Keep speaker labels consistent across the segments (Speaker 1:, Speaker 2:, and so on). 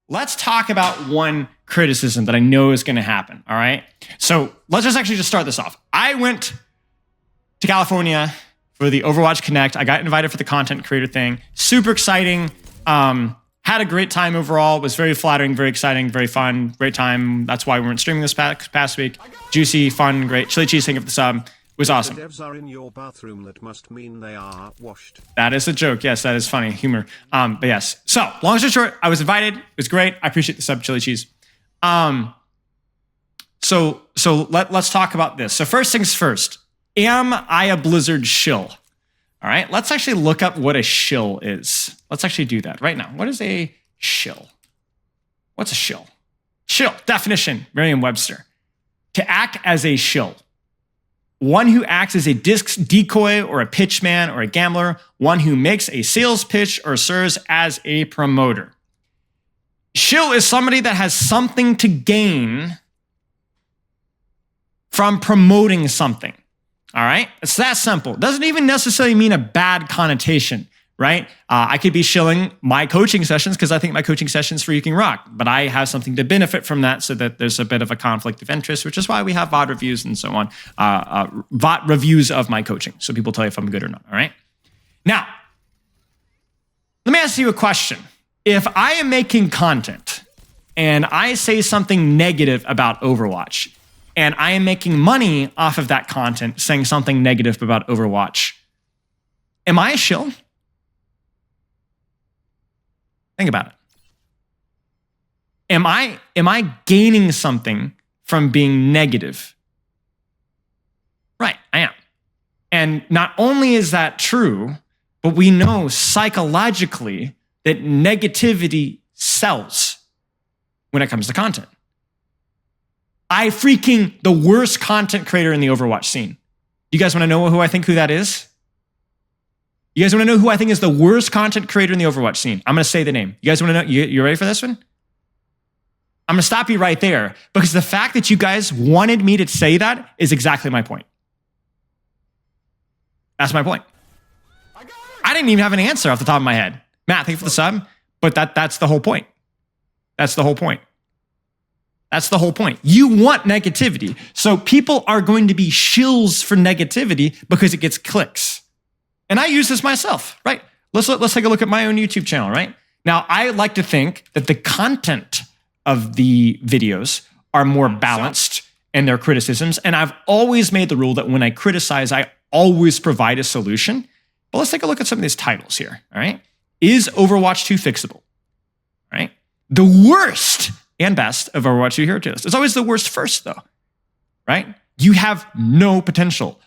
Speaker 1: let's talk about one criticism that I know is going to happen. All right. So let's just start this off. I went to California for the Overwatch Connect. I got invited for the content creator thing. Super exciting. Had a great time overall. Was very flattering, very exciting, very fun, great time. That's why we weren't streaming this past week. Juicy, fun, great. Chili cheese, thank you for the sub. It was awesome.
Speaker 2: The devs are in your bathroom. That must mean they are washed.
Speaker 1: That is a joke. Yes, that is funny humor. But yes. So long story short, I was invited. It was great. I appreciate the sub, chili cheese. So let's talk about this. So first things first. Am I a Blizzard shill? All right. Let's actually look up what a shill is. Let's actually do that right now. What is a shill? What's a shill? Shill definition, Merriam-Webster. To act as a shill. One who acts as a decoy or a pitchman or a gambler. One who makes a sales pitch or serves as a promoter. Shill is somebody that has something to gain from promoting something. All right? It's that simple. Doesn't even necessarily mean a bad connotation, right? I could be shilling my coaching sessions because I think my coaching sessions freaking rock, but I have something to benefit from that so that there's a bit of a conflict of interest, which is why we have VOD reviews and so on. VOD reviews of my coaching, so people tell you if I'm good or not, all right? Now, let me ask you a question. If I am making content and I say something negative about Overwatch, and I am making money off of that content saying something negative about Overwatch, am I a shill? Think about it. Am I gaining something from being negative? Right, I am. And not only is that true, but we know psychologically that negativity sells when it comes to content. I freaking the worst content creator in the Overwatch scene. You guys want to know who that is? You guys want to know who I think is the worst content creator in the Overwatch scene? I'm going to say the name. You guys want to know? You ready for this one? I'm going to stop you right there because the fact that you guys wanted me to say that is exactly my point. That's my point. I didn't even have an answer off the top of my head. Matt, thank you for the sub, but that's the whole point. That's the whole point. That's the whole point. You want negativity. So people are going to be shills for negativity because it gets clicks. And I use this myself, right? Let's take a look at my own YouTube channel, right? Now, I like to think that the content of the videos are more balanced in their criticisms. And I've always made the rule that when I criticize, I always provide a solution. But let's take a look at some of these titles here, all right? Is Overwatch 2 fixable? All right? The worst and best of Overwatch 2 hero tier list. It's always the worst first, though, right? You have no potential.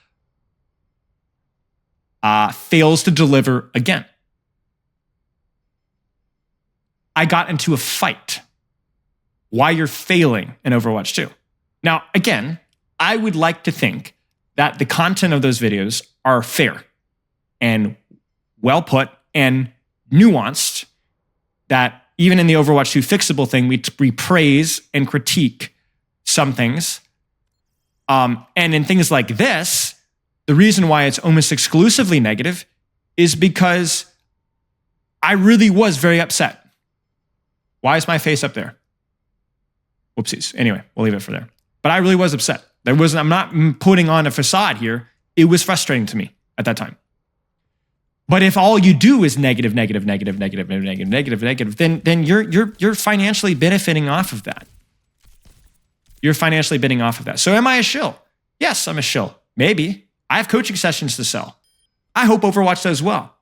Speaker 1: Fails to deliver again. I got into a fight. Why you're failing in Overwatch 2. Now, again, I would like to think that the content of those videos are fair and well put and nuanced, that even in the Overwatch 2 fixable thing, we praise and critique some things. And in things like this, the reason why it's almost exclusively negative is because I really was very upset. Why is my face up there? Whoopsies. Anyway, we'll leave it for there. But I really was upset. I'm not putting on a facade here. It was frustrating to me at that time. But if all you do is negative, then you're financially benefiting off of that. You're financially bidding off of that. So am I a shill? Yes, I'm a shill. Maybe. I have coaching sessions to sell. I hope Overwatch does well.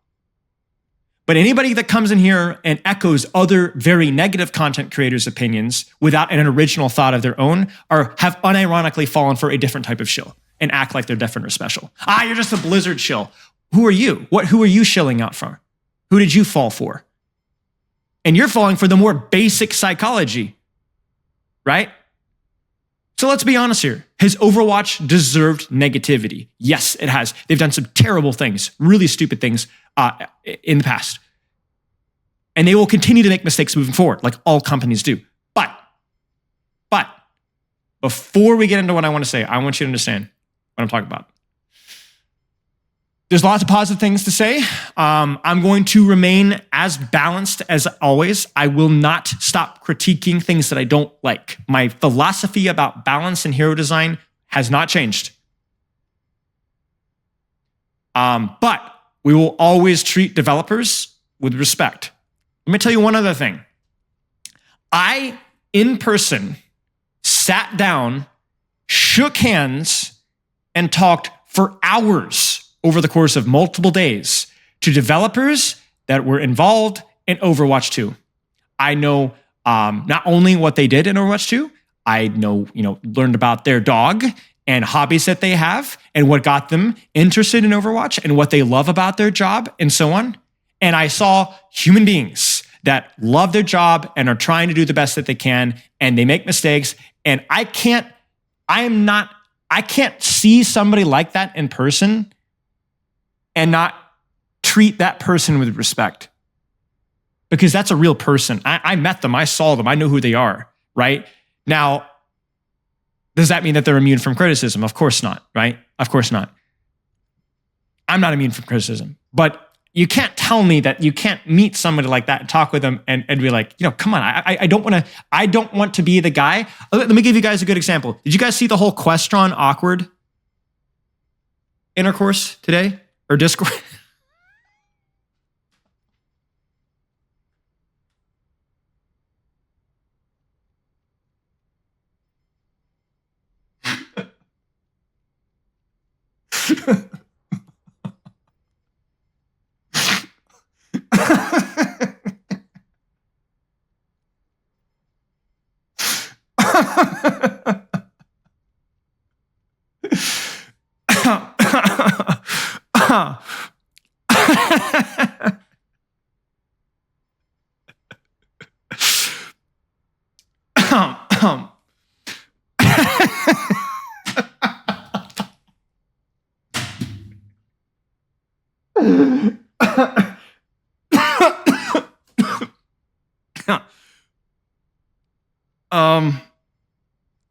Speaker 1: But anybody that comes in here and echoes other very negative content creators' opinions without an original thought of their own have unironically fallen for a different type of shill and act like they're different or special. You're just a Blizzard shill. Who are you? Who are you shilling out for? Who did you fall for? And you're falling for the more basic psychology, right? So let's be honest here. Has Overwatch deserved negativity? Yes, it has. They've done some terrible things, really stupid things in the past. And they will continue to make mistakes moving forward, like all companies do. But before we get into what I want to say, I want you to understand what I'm talking about. There's lots of positive things to say. I'm going to remain as balanced as always. I will not stop critiquing things that I don't like. My philosophy about balance and hero design has not changed. But we will always treat developers with respect. Let me tell you one other thing. I, in person, sat down, shook hands, and talked for hours over the course of multiple days to developers that were involved in Overwatch 2. I know not only what they did in Overwatch 2, I know, learned about their dog and hobbies that they have and what got them interested in Overwatch and what they love about their job and so on. And I saw human beings that love their job and are trying to do the best that they can, and they make mistakes. And I can't see somebody like that in person and not treat that person with respect, because that's a real person. I met them, I saw them, I know who they are, right? Now, does that mean that they're immune from criticism? Of course not, right? Of course not. I'm not immune from criticism, but you can't tell me that you can't meet somebody like that and talk with them and be like, come on, I don't want to be the guy. Let me give you guys a good example. Did you guys see the whole Questron awkward intercourse today or Discord?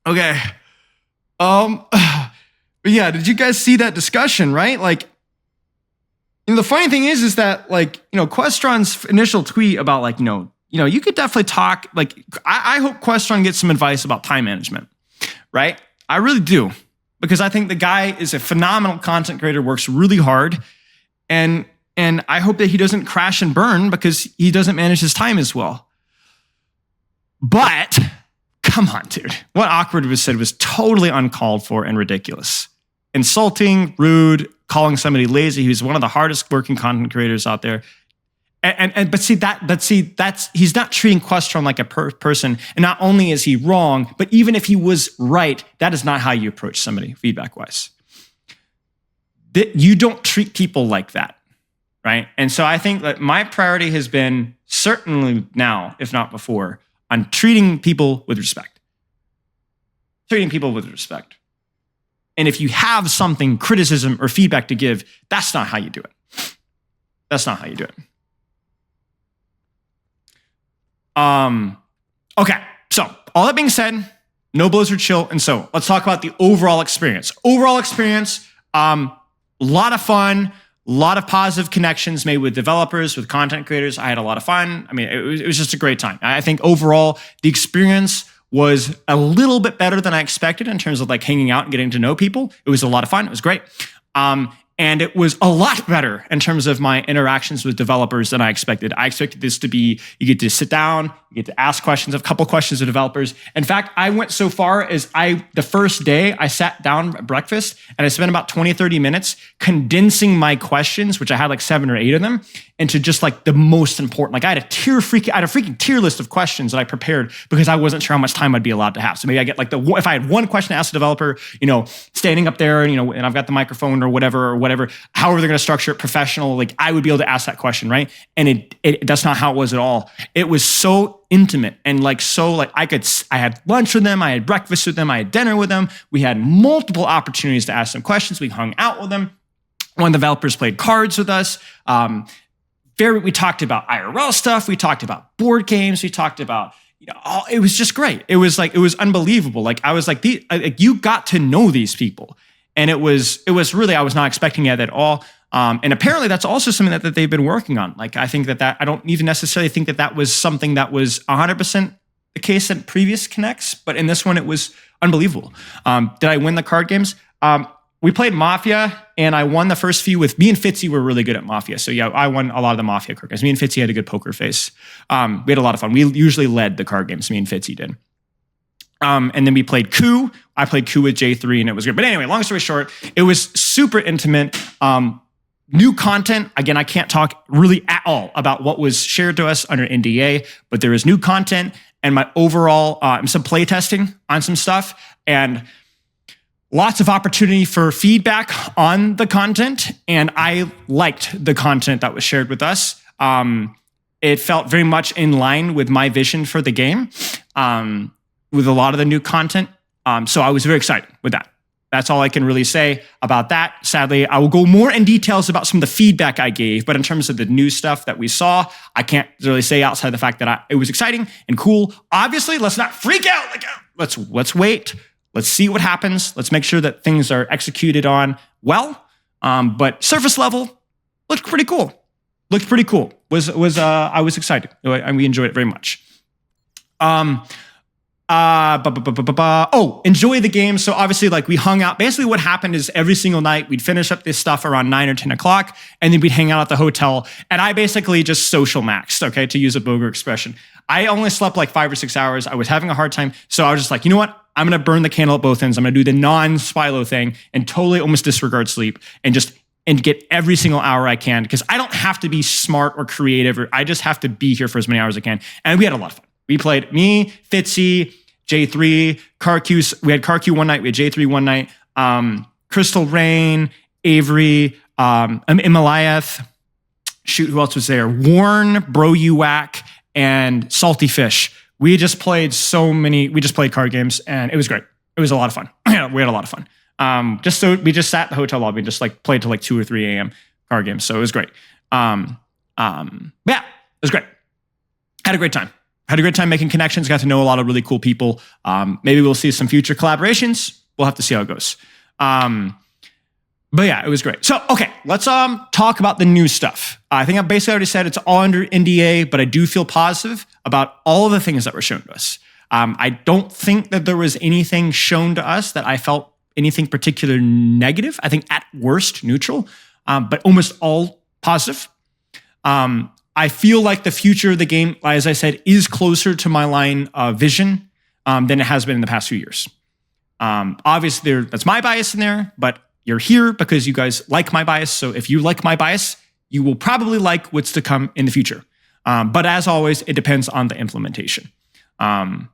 Speaker 1: Okay. But yeah, did you guys see that discussion, right? Like, the funny thing is that, Questron's initial tweet about, you could definitely talk, I hope Questron gets some advice about time management, right? I really do, because I think the guy is a phenomenal content creator, works really hard, and I hope that he doesn't crash and burn because he doesn't manage his time as well. But come on, dude. What Awkward was said was totally uncalled for and ridiculous. Insulting, rude, calling somebody lazy. He was one of the hardest working content creators out there. But he's not treating Questron like a person. And not only is he wrong, but even if he was right, that is not how you approach somebody feedback-wise. You don't treat people like that, right? And so I think that my priority has been, certainly now, if not before, on treating people with respect. Treating people with respect. And if you have something, criticism or feedback to give, that's not how you do it. That's not how you do it. Okay, so all that being said, no Blizzard chill. And so let's talk about the overall experience. Overall experience, a lot of fun, a lot of positive connections made with developers, with content creators. I had a lot of fun. I mean, it was just a great time. I think overall, the experience was a little bit better than I expected in terms of hanging out and getting to know people. It was a lot of fun. It was great. And it was a lot better in terms of my interactions with developers than I expected. I expected this to be, you get to sit down, you get to ask questions, a couple questions to developers. In fact, I went so far as the first day I sat down at breakfast and I spent about 20, 30 minutes condensing my questions, which I had 7 or 8 of them, into just the most important. I had a freaking tier list of questions that I prepared because I wasn't sure how much time I'd be allowed to have. So maybe I get if I had one question to ask a developer, standing up there, and I've got the microphone or whatever, however they're going to structure it professional, I would be able to ask that question, right? And that's not how it was at all. It was so intimate and I had lunch with them, I had breakfast with them, I had dinner with them. We had multiple opportunities to ask them questions. We hung out with them. One of the developers played cards with us. We talked about IRL stuff. We talked about board games. We talked about, it was just great. It was unbelievable. I was you got to know these people. And it was really, I was not expecting it at all. And apparently that's also something that they've been working on. Like, I think that I don't even necessarily think that was something that was 100% the case in previous Connects, but in this one, it was unbelievable. Did I win the card games? We played Mafia, and I won the first few with me and Fitzy were really good at Mafia. So yeah, I won a lot of the Mafia card games. Me and Fitzy had a good poker face. We had a lot of fun. We usually led the card games, me and Fitzy did. And then we played Coup. I played Coup with J3, and it was good. But anyway, long story short, it was super intimate. New content. Again, I can't talk really at all about what was shared to us under NDA, but there is new content and my overall, some play testing on some stuff and lots of opportunity for feedback on the content. And I liked the content that was shared with us. It felt very much in line with my vision for the game, with a lot of the new content. So I was very excited with that. That's all I can really say about that. Sadly, I will go more in details about some of the feedback I gave, but in terms of the new stuff that we saw, I can't really say outside the fact that it was exciting and cool. Obviously, let's not freak out. Let's wait. Let's see what happens. Let's make sure that things are executed on well. But surface level looked pretty cool. I was excited. We enjoyed it very much. Enjoy the game. So obviously, like, we hung out. Basically, what happened is every single night we'd finish up this stuff around 9 or 10 o'clock, and then we'd hang out at the hotel. And I basically just social maxed, okay, to use a bogur expression. I only slept like 5 or 6 hours. I was having a hard time. So I was just like, you know what? I'm going to burn the candle at both ends. I'm going to do the non-Spilo thing and totally almost disregard sleep and get every single hour I can, because I don't have to be smart or creative, or I just have to be here for as many hours as I can. And we had a lot of fun. We played me, Fitzy, J3, CarQ. We had CarQ one night. We had J3 one night. Crystal Rain, Avery, Imaliath. Shoot, who else was there? Warren, Bro You Whack, and Salty Fish. We just played card games, and it was great. It was a lot of fun. We had a lot of fun. We just sat in the hotel lobby and just like played till like 2 or 3 a.m. card games. So it was great. Yeah, it was great. Had a great time. Had a great time making connections. Got to know a lot of really cool people. Maybe we'll see some future collaborations. We'll have to see how it goes. But yeah, it was great. So, okay, let's talk about the new stuff. I think I basically already said it's all under NDA, but I do feel positive about all of the things that were shown to us. I don't think that there was anything shown to us that I felt anything particular negative. I think at worst neutral, but almost all positive. I feel like the future of the game, as I said, is closer to my line of vision than it has been in the past few years. Obviously, that's my bias in there, but you're here because you guys like my bias. So if you like my bias, you will probably like what's to come in the future. But as always, it depends on the implementation. Okay.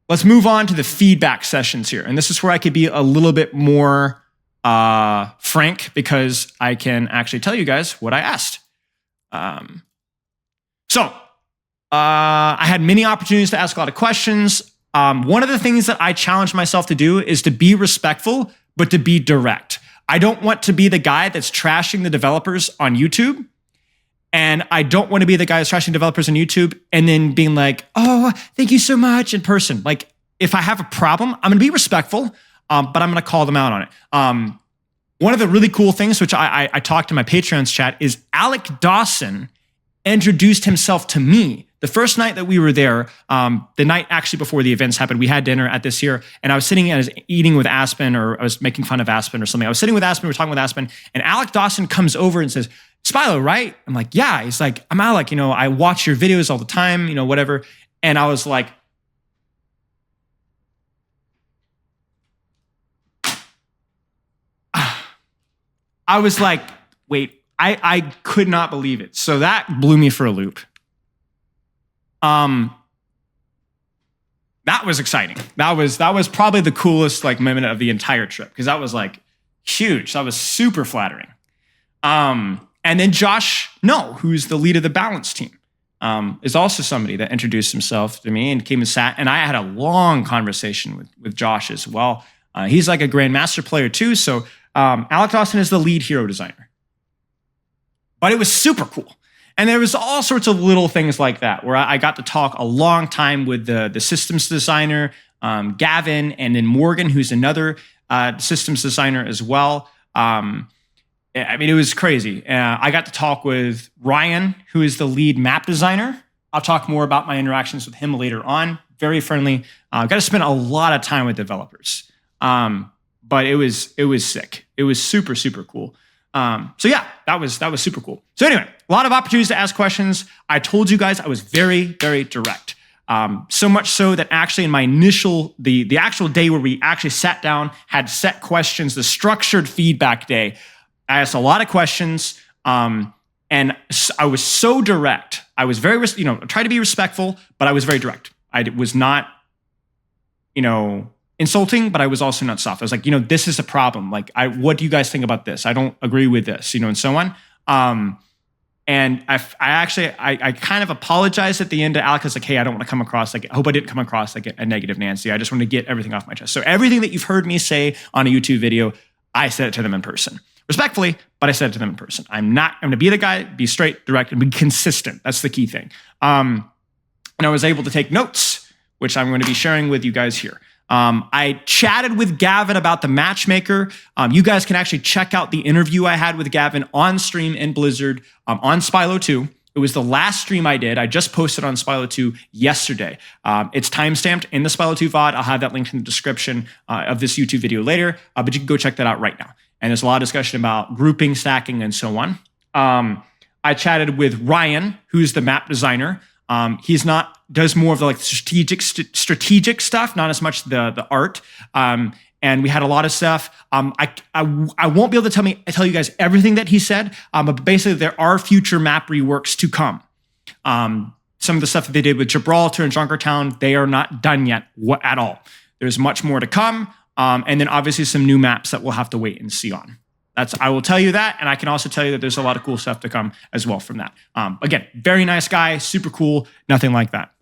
Speaker 1: Let's move on to the feedback sessions here. And this is where I could be a little bit more frank, because I can actually tell you guys what I asked. I had many opportunities to ask a lot of questions. One of the things that I challenged myself to do is to be respectful, but to be direct. I don't want to be the guy that's trashing the developers on YouTube. And I don't want to be the guy that's trashing developers on YouTube and then being like, oh, thank you so much in person. Like, if I have a problem, I'm going to be respectful, but I'm going to call them out on it. One of the really cool things, which I talked to my Patreon's chat, is Alec Dawson introduced himself to me the first night that we were there. The night actually before the events happened, we had dinner at this here, and I was sitting and I was eating with Aspen, or I was making fun of Aspen or something. I was sitting with Aspen, we were talking with Aspen, and Alec Dawson comes over and says, Spilo, right? I'm like, yeah. He's like, I'm Alec, I watch your videos all the time, whatever. And I was like, wait, I could not believe it. So that blew me for a loop. That was exciting. That was probably the coolest moment of the entire trip, because that was huge. That was super flattering. And then Josh who's the lead of the balance team, is also somebody that introduced himself to me and came and sat. And I had a long conversation with Josh as well. He's like a Grandmaster player too. So Alec Dawson is the lead hero designer. But it was super cool. And there was all sorts of little things like that where I got to talk a long time with the systems designer, Gavin, and then Morgan, who's another systems designer as well. I mean, it was crazy. I got to talk with Ryan, who is the lead map designer. I'll talk more about my interactions with him later on. Very friendly. Got to spend a lot of time with developers. But it was sick. It was super, super cool. So yeah, that was super cool. So anyway, a lot of opportunities to ask questions. I told you guys I was very, very direct. So much so that actually in my initial, the actual day where we actually sat down, had set questions, the structured feedback day, I asked a lot of questions, and I was so direct. I was very, try to be respectful, but I was very direct. I was not, insulting, but I was also not soft. I was like, this is a problem. Like, what do you guys think about this? I don't agree with this, and so on. And I kind of apologized at the end to Alex. I was like, hey, I don't want to come across I hope I didn't come across like a negative Nancy. I just want to get everything off my chest. So everything that you've heard me say on a YouTube video, I said it to them in person. Respectfully, but I said it to them in person. I'm going to be the guy, be straight, direct, and be consistent. That's the key thing. And I was able to take notes, which I'm going to be sharing with you guys here. I chatted with Gavin about the matchmaker. You guys can actually check out the interview I had with Gavin on stream in Blizzard on Spilo 2. It was the last stream I did. I just posted on Spilo 2 yesterday. It's timestamped in the Spilo 2 VOD. I'll have that linked in the description of this YouTube video later, but you can go check that out right now. And there's a lot of discussion about grouping, stacking, and so on. I chatted with Ryan, who's the map designer. Does more of the strategic stuff, not as much the art. And we had a lot of stuff. I won't be able to tell you guys everything that he said, but basically there are future map reworks to come. Some of the stuff that they did with Gibraltar and Junkertown, they are not done yet at all. There's much more to come. And then obviously some new maps that we'll have to wait and see on. I will tell you that, and I can also tell you that there's a lot of cool stuff to come as well from that. Again, very nice guy, super cool, nothing like that.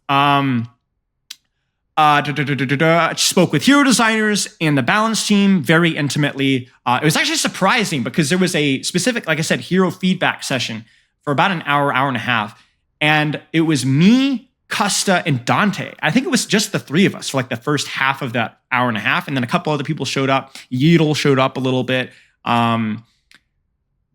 Speaker 1: Spoke with hero designers and the balance team very intimately. It was actually surprising because there was a specific, like I said, hero feedback session for about an hour and a half, and it was me, Custa, and Dante. I think it was just the three of us for like the first half of that hour and a half, and then a couple other people showed up. Yeatle showed up a little bit.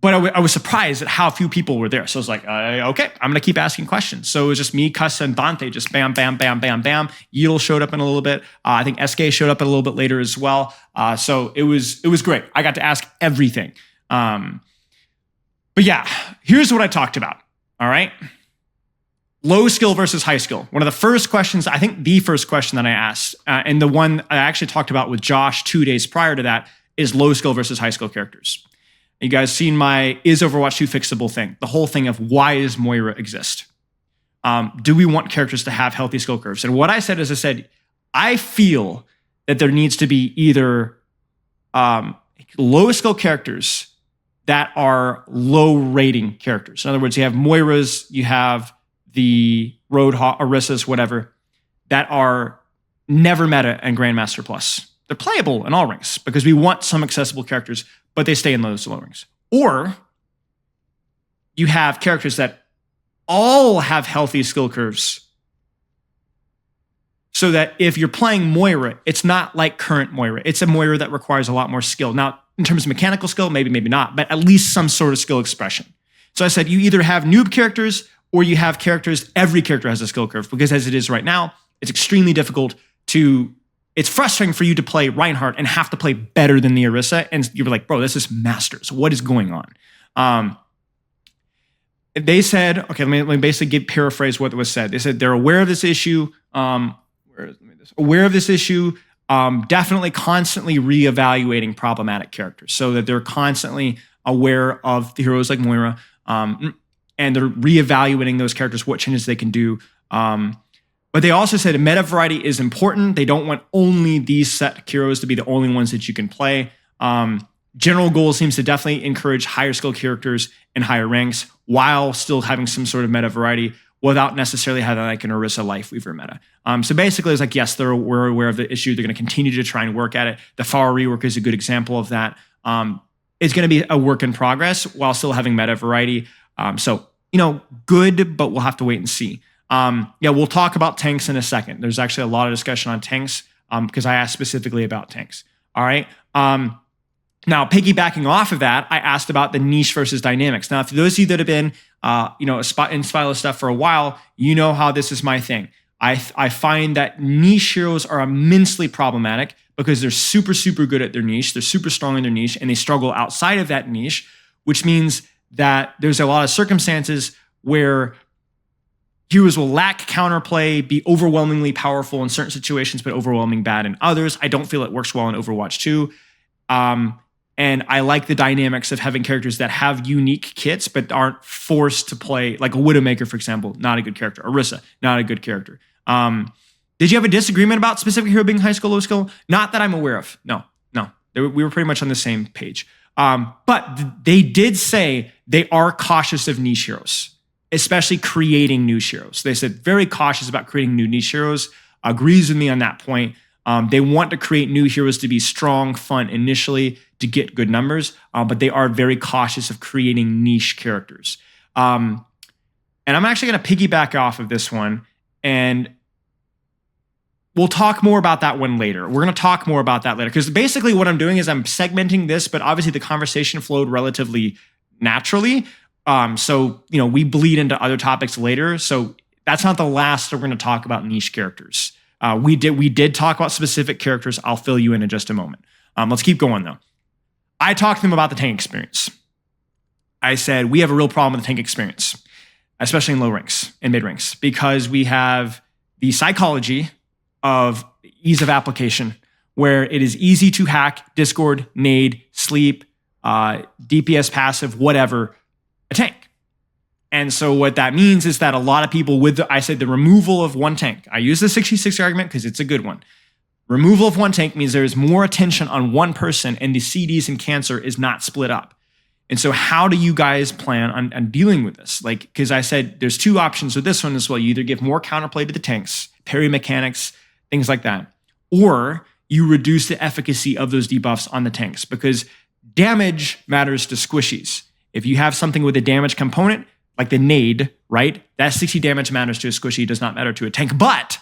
Speaker 1: But I was surprised at how few people were there. So I was like, okay, I'm going to keep asking questions. So it was just me, Custa, and Dante, just bam, bam, bam, bam, bam. Yeatle showed up in a little bit. I think SK showed up a little bit later as well. So it was great. I got to ask everything. But yeah, here's what I talked about. All right. Low skill versus high skill. One of the first questions, I think the first question that I asked, and the one I actually talked about with Josh 2 days prior to that, is low skill versus high skill characters. You guys seen my is Overwatch 2 fixable thing? The whole thing of why does Moira exist? Do we want characters to have healthy skill curves? And what I said is I feel that there needs to be either low skill characters that are low rating characters. In other words, you have Moiras, you have the Roadhog, Orissas, whatever, that are never meta and Grandmaster Plus. They're playable in all ranks because we want some accessible characters, but they stay in those low ranks. Or you have characters that all have healthy skill curves so that if you're playing Moira, it's not like current Moira. It's a Moira that requires a lot more skill. Now, in terms of mechanical skill, maybe not, but at least some sort of skill expression. So I said you either have noob characters or you have characters, every character has a skill curve, because as it is right now, it's extremely difficult it's frustrating for you to play Reinhardt and have to play better than the Orisa. And you're like, bro, this is Masters. What is going on? They said, okay, let me basically paraphrase what was said. They said they're aware of this issue. Definitely constantly reevaluating problematic characters so that they're constantly aware of the heroes like Moira. And they're reevaluating those characters, what changes they can do. But they also said meta variety is important. They don't want only these set heroes to be the only ones that you can play. General goal seems to definitely encourage higher skill characters in higher ranks while still having some sort of meta variety without necessarily having like an Orisa lifeweaver meta. So basically it's like, yes, we're aware of the issue. They're going to continue to try and work at it. The Far rework is a good example of that. It's going to be a work in progress while still having meta variety. So, good, but we'll have to wait and see. We'll talk about tanks in a second. There's actually a lot of discussion on tanks. because I asked specifically about tanks. All right. Now, piggybacking off of that, I asked about the niche versus dynamics. Now, for those of you that have been, in Spilo stuff for a while, you know how this is my thing. I find that niche heroes are immensely problematic because they're super, super good at their niche. They're super strong in their niche, and they struggle outside of that niche, which means that there's a lot of circumstances where heroes will lack counterplay, be overwhelmingly powerful in certain situations, but overwhelming bad in others. I don't feel it works well in Overwatch 2. And I like the dynamics of having characters that have unique kits, but aren't forced to play, like a Widowmaker, for example, not a good character. Orisa, not a good character. Did you have a disagreement about specific hero being high skill, low skill? Not that I'm aware of. No. We were pretty much on the same page. But they did say they are cautious of niche heroes, especially creating new heroes. They said very cautious about creating new niche heroes. Agrees with me on that point. They want to create new heroes to be strong, fun initially to get good numbers, but they are very cautious of creating niche characters. And I'm actually going to piggyback off of this one, and we'll talk more about that one later. We're going to talk more about that later, because basically what I'm doing is I'm segmenting this, but obviously the conversation flowed relatively naturally. So, we bleed into other topics later. So that's not the last that we're going to talk about niche characters. We did talk about specific characters. I'll fill you in just a moment. Let's keep going though. I talked to them about the tank experience. I said, we have a real problem with the tank experience, especially in low ranks and mid ranks, because we have the psychology of ease of application, where it is easy to hack, discord, nade, sleep, DPS passive, whatever, a tank. And so what that means is that a lot of people the removal of one tank. I use the 66 argument because it's a good one. Removal of one tank means there is more attention on one person, and the CDs and cancer is not split up. And so how do you guys plan on dealing with this? Because I said there's two options with this one as well. You either give more counterplay to the tanks, parry mechanics, things like that, or you reduce the efficacy of those debuffs on the tanks, because damage matters to squishies. If you have something with a damage component, like the nade, right? That 60 damage matters to a squishy, it does not matter to a tank, but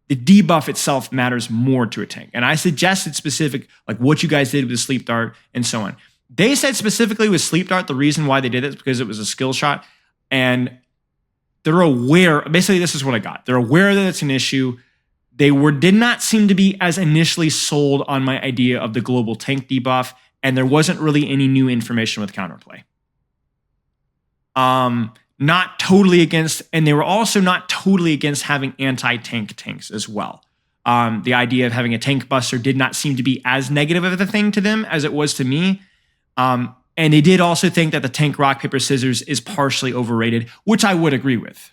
Speaker 1: the debuff itself matters more to a tank. And I suggested specific, like what you guys did with the sleep dart and so on. They said specifically with sleep dart, the reason why they did it is because it was a skill shot, and they're aware, basically this is what I got. They're aware that it's an issue. They did not seem to be as initially sold on my idea of the global tank debuff, and there wasn't really any new information with counterplay. Not totally against, and they were also not totally against having anti-tank tanks as well. The idea of having a tank buster did not seem to be as negative of a thing to them as it was to me. And they did also think that the tank rock, paper, scissors is partially overrated, which I would agree with.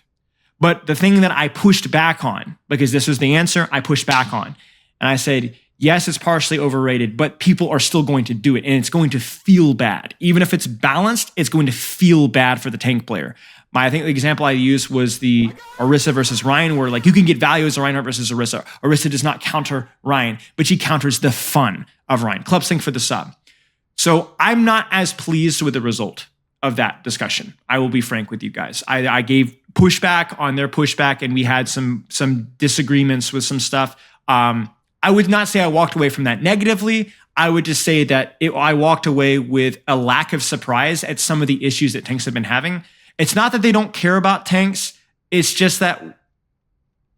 Speaker 1: But the thing that I pushed back on, because this was the answer I pushed back on, and I said, yes, it's partially overrated, but people are still going to do it, and it's going to feel bad. Even if it's balanced, it's going to feel bad for the tank player. I think the example I used was the Orisa versus Ryan, where you can get value as a Reinhardt versus Orisa. Orisa does not counter Ryan, but she counters the fun of Ryan. Club sync for the sub. So I'm not as pleased with the result of that discussion. I will be frank with you guys. I gave pushback on their pushback, and we had some disagreements with some stuff. I would not say I walked away from that negatively. I would just say that I walked away with a lack of surprise at some of the issues that tanks have been having. It's not that they don't care about tanks. It's just that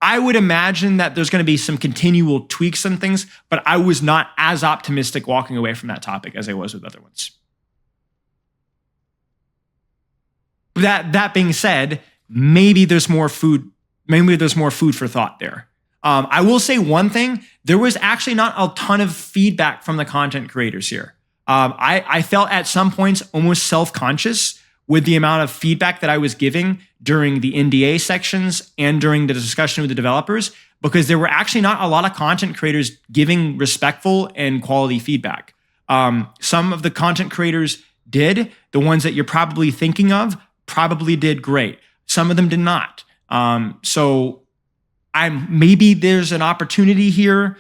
Speaker 1: I would imagine that there's going to be some continual tweaks and things, but I was not as optimistic walking away from that topic as I was with other ones. That being said, maybe there's more food. Maybe there's more food for thought there. I will say one thing. There was actually not a ton of feedback from the content creators here. I felt at some points almost self-conscious with the amount of feedback that I was giving during the NDA sections and during the discussion with the developers, because there were actually not a lot of content creators giving respectful and quality feedback. Some of the content creators did. The ones that you're probably thinking of probably did great. Some of them did not. So maybe there's an opportunity here.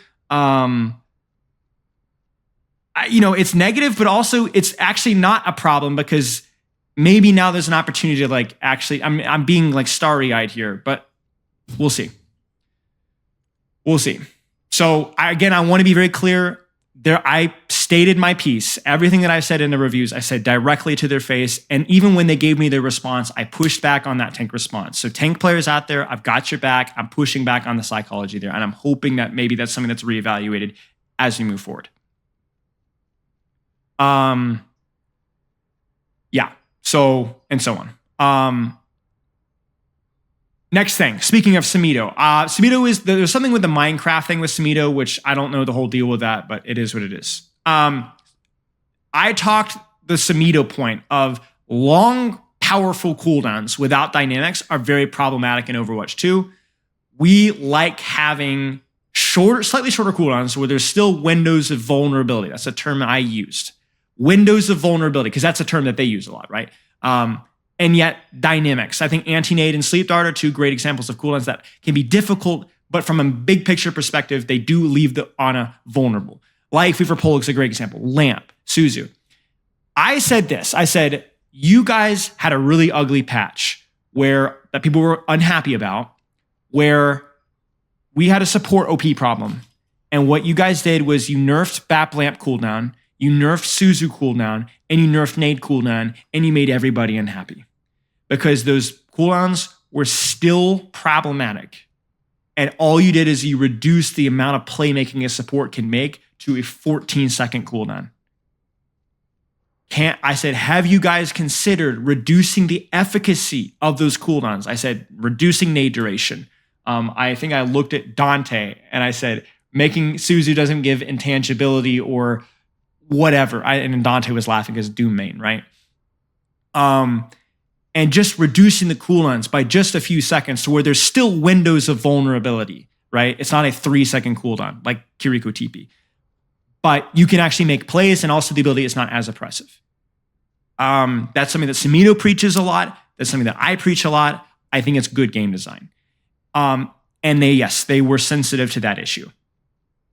Speaker 1: It's negative, but also it's actually not a problem, because maybe now there's an opportunity to I'm being starry-eyed here, but we'll see. So again, I want to be very clear. There, I stated my piece. Everything that I said in the reviews, I said directly to their face. And even when they gave me their response, I pushed back on that tank response. So tank players out there, I've got your back. I'm pushing back on the psychology there. And I'm hoping that maybe that's something that's reevaluated as we move forward. Yeah. So, and so on. Next thing, speaking of Spilo, Spilo there's something with the Minecraft thing with Spilo, which I don't know the whole deal with that, but it is what it is. I talked the Spilo point of long, powerful cooldowns without dynamics are very problematic in Overwatch 2. We like having slightly shorter cooldowns where there's still windows of vulnerability. That's a term I used. Windows of vulnerability, because that's a term that they use a lot, right? And yet dynamics. I think anti-nade and sleep dart are two great examples of cooldowns that can be difficult, but from a big picture perspective, they do leave the Ana vulnerable. Lifeweaver Pollock is a great example. Lamp, Suzu. I said this. I said, you guys had a really ugly patch that people were unhappy about, where we had a support OP problem. And what you guys did was you nerfed BAP Lamp cooldown, you nerfed Suzu cooldown, and you nerfed nade cooldown, and you made everybody unhappy. Because those cooldowns were still problematic. And all you did is you reduced the amount of playmaking a support can make to a 14-second cooldown. I said, have you guys considered reducing the efficacy of those cooldowns? I said, reducing nade duration. I think I looked at Dante, and I said, making Suzu doesn't give intangibility or whatever. And Dante was laughing because Doom main, right? And just reducing the cooldowns by just a few seconds to where there's still windows of vulnerability, right? It's not a 3-second cooldown like Kiriko TP. But you can actually make plays, and also the ability is not as oppressive. That's something that Spilo preaches a lot. That's something that I preach a lot. I think it's good game design. And they were sensitive to that issue.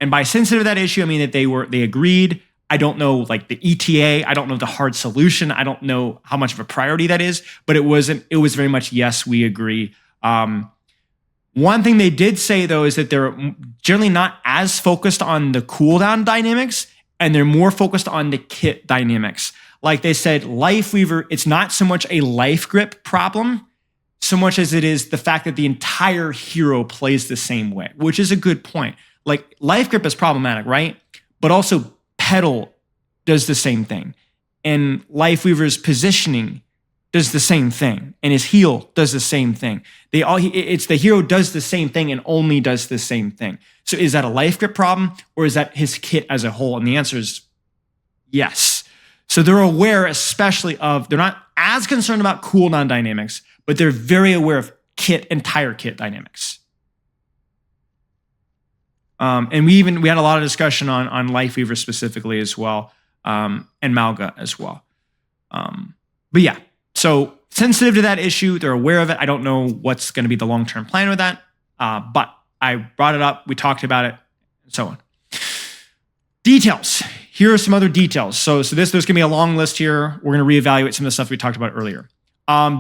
Speaker 1: And by sensitive to that issue, I mean that they agreed. I don't know like the ETA. I don't know the hard solution. I don't know how much of a priority that is, but it was very much, yes, we agree. One thing they did say though is that they're generally not as focused on the cooldown dynamics, and they're more focused on the kit dynamics. Like they said, Lifeweaver, it's not so much a life grip problem, so much as it is the fact that the entire hero plays the same way, which is a good point. Like life grip is problematic, right? But also Petal does the same thing, and Lifeweaver's positioning does the same thing, and his heal does the same thing. It's the hero does the same thing and only does the same thing. So is that a life grip problem, or is that his kit as a whole? And the answer is yes. So they're aware, especially they're not as concerned about cooldown dynamics, but they're very aware of entire kit dynamics. And we had a lot of discussion on Lifeweaver specifically as well, and mauga as well. But yeah, so sensitive to that issue, they're aware of it. I don't know what's going to be the long-term plan with that, but I brought it up. We talked about it, and so on. Details. Here are some other details. So there's going to be a long list here. We're going to reevaluate some of the stuff we talked about earlier.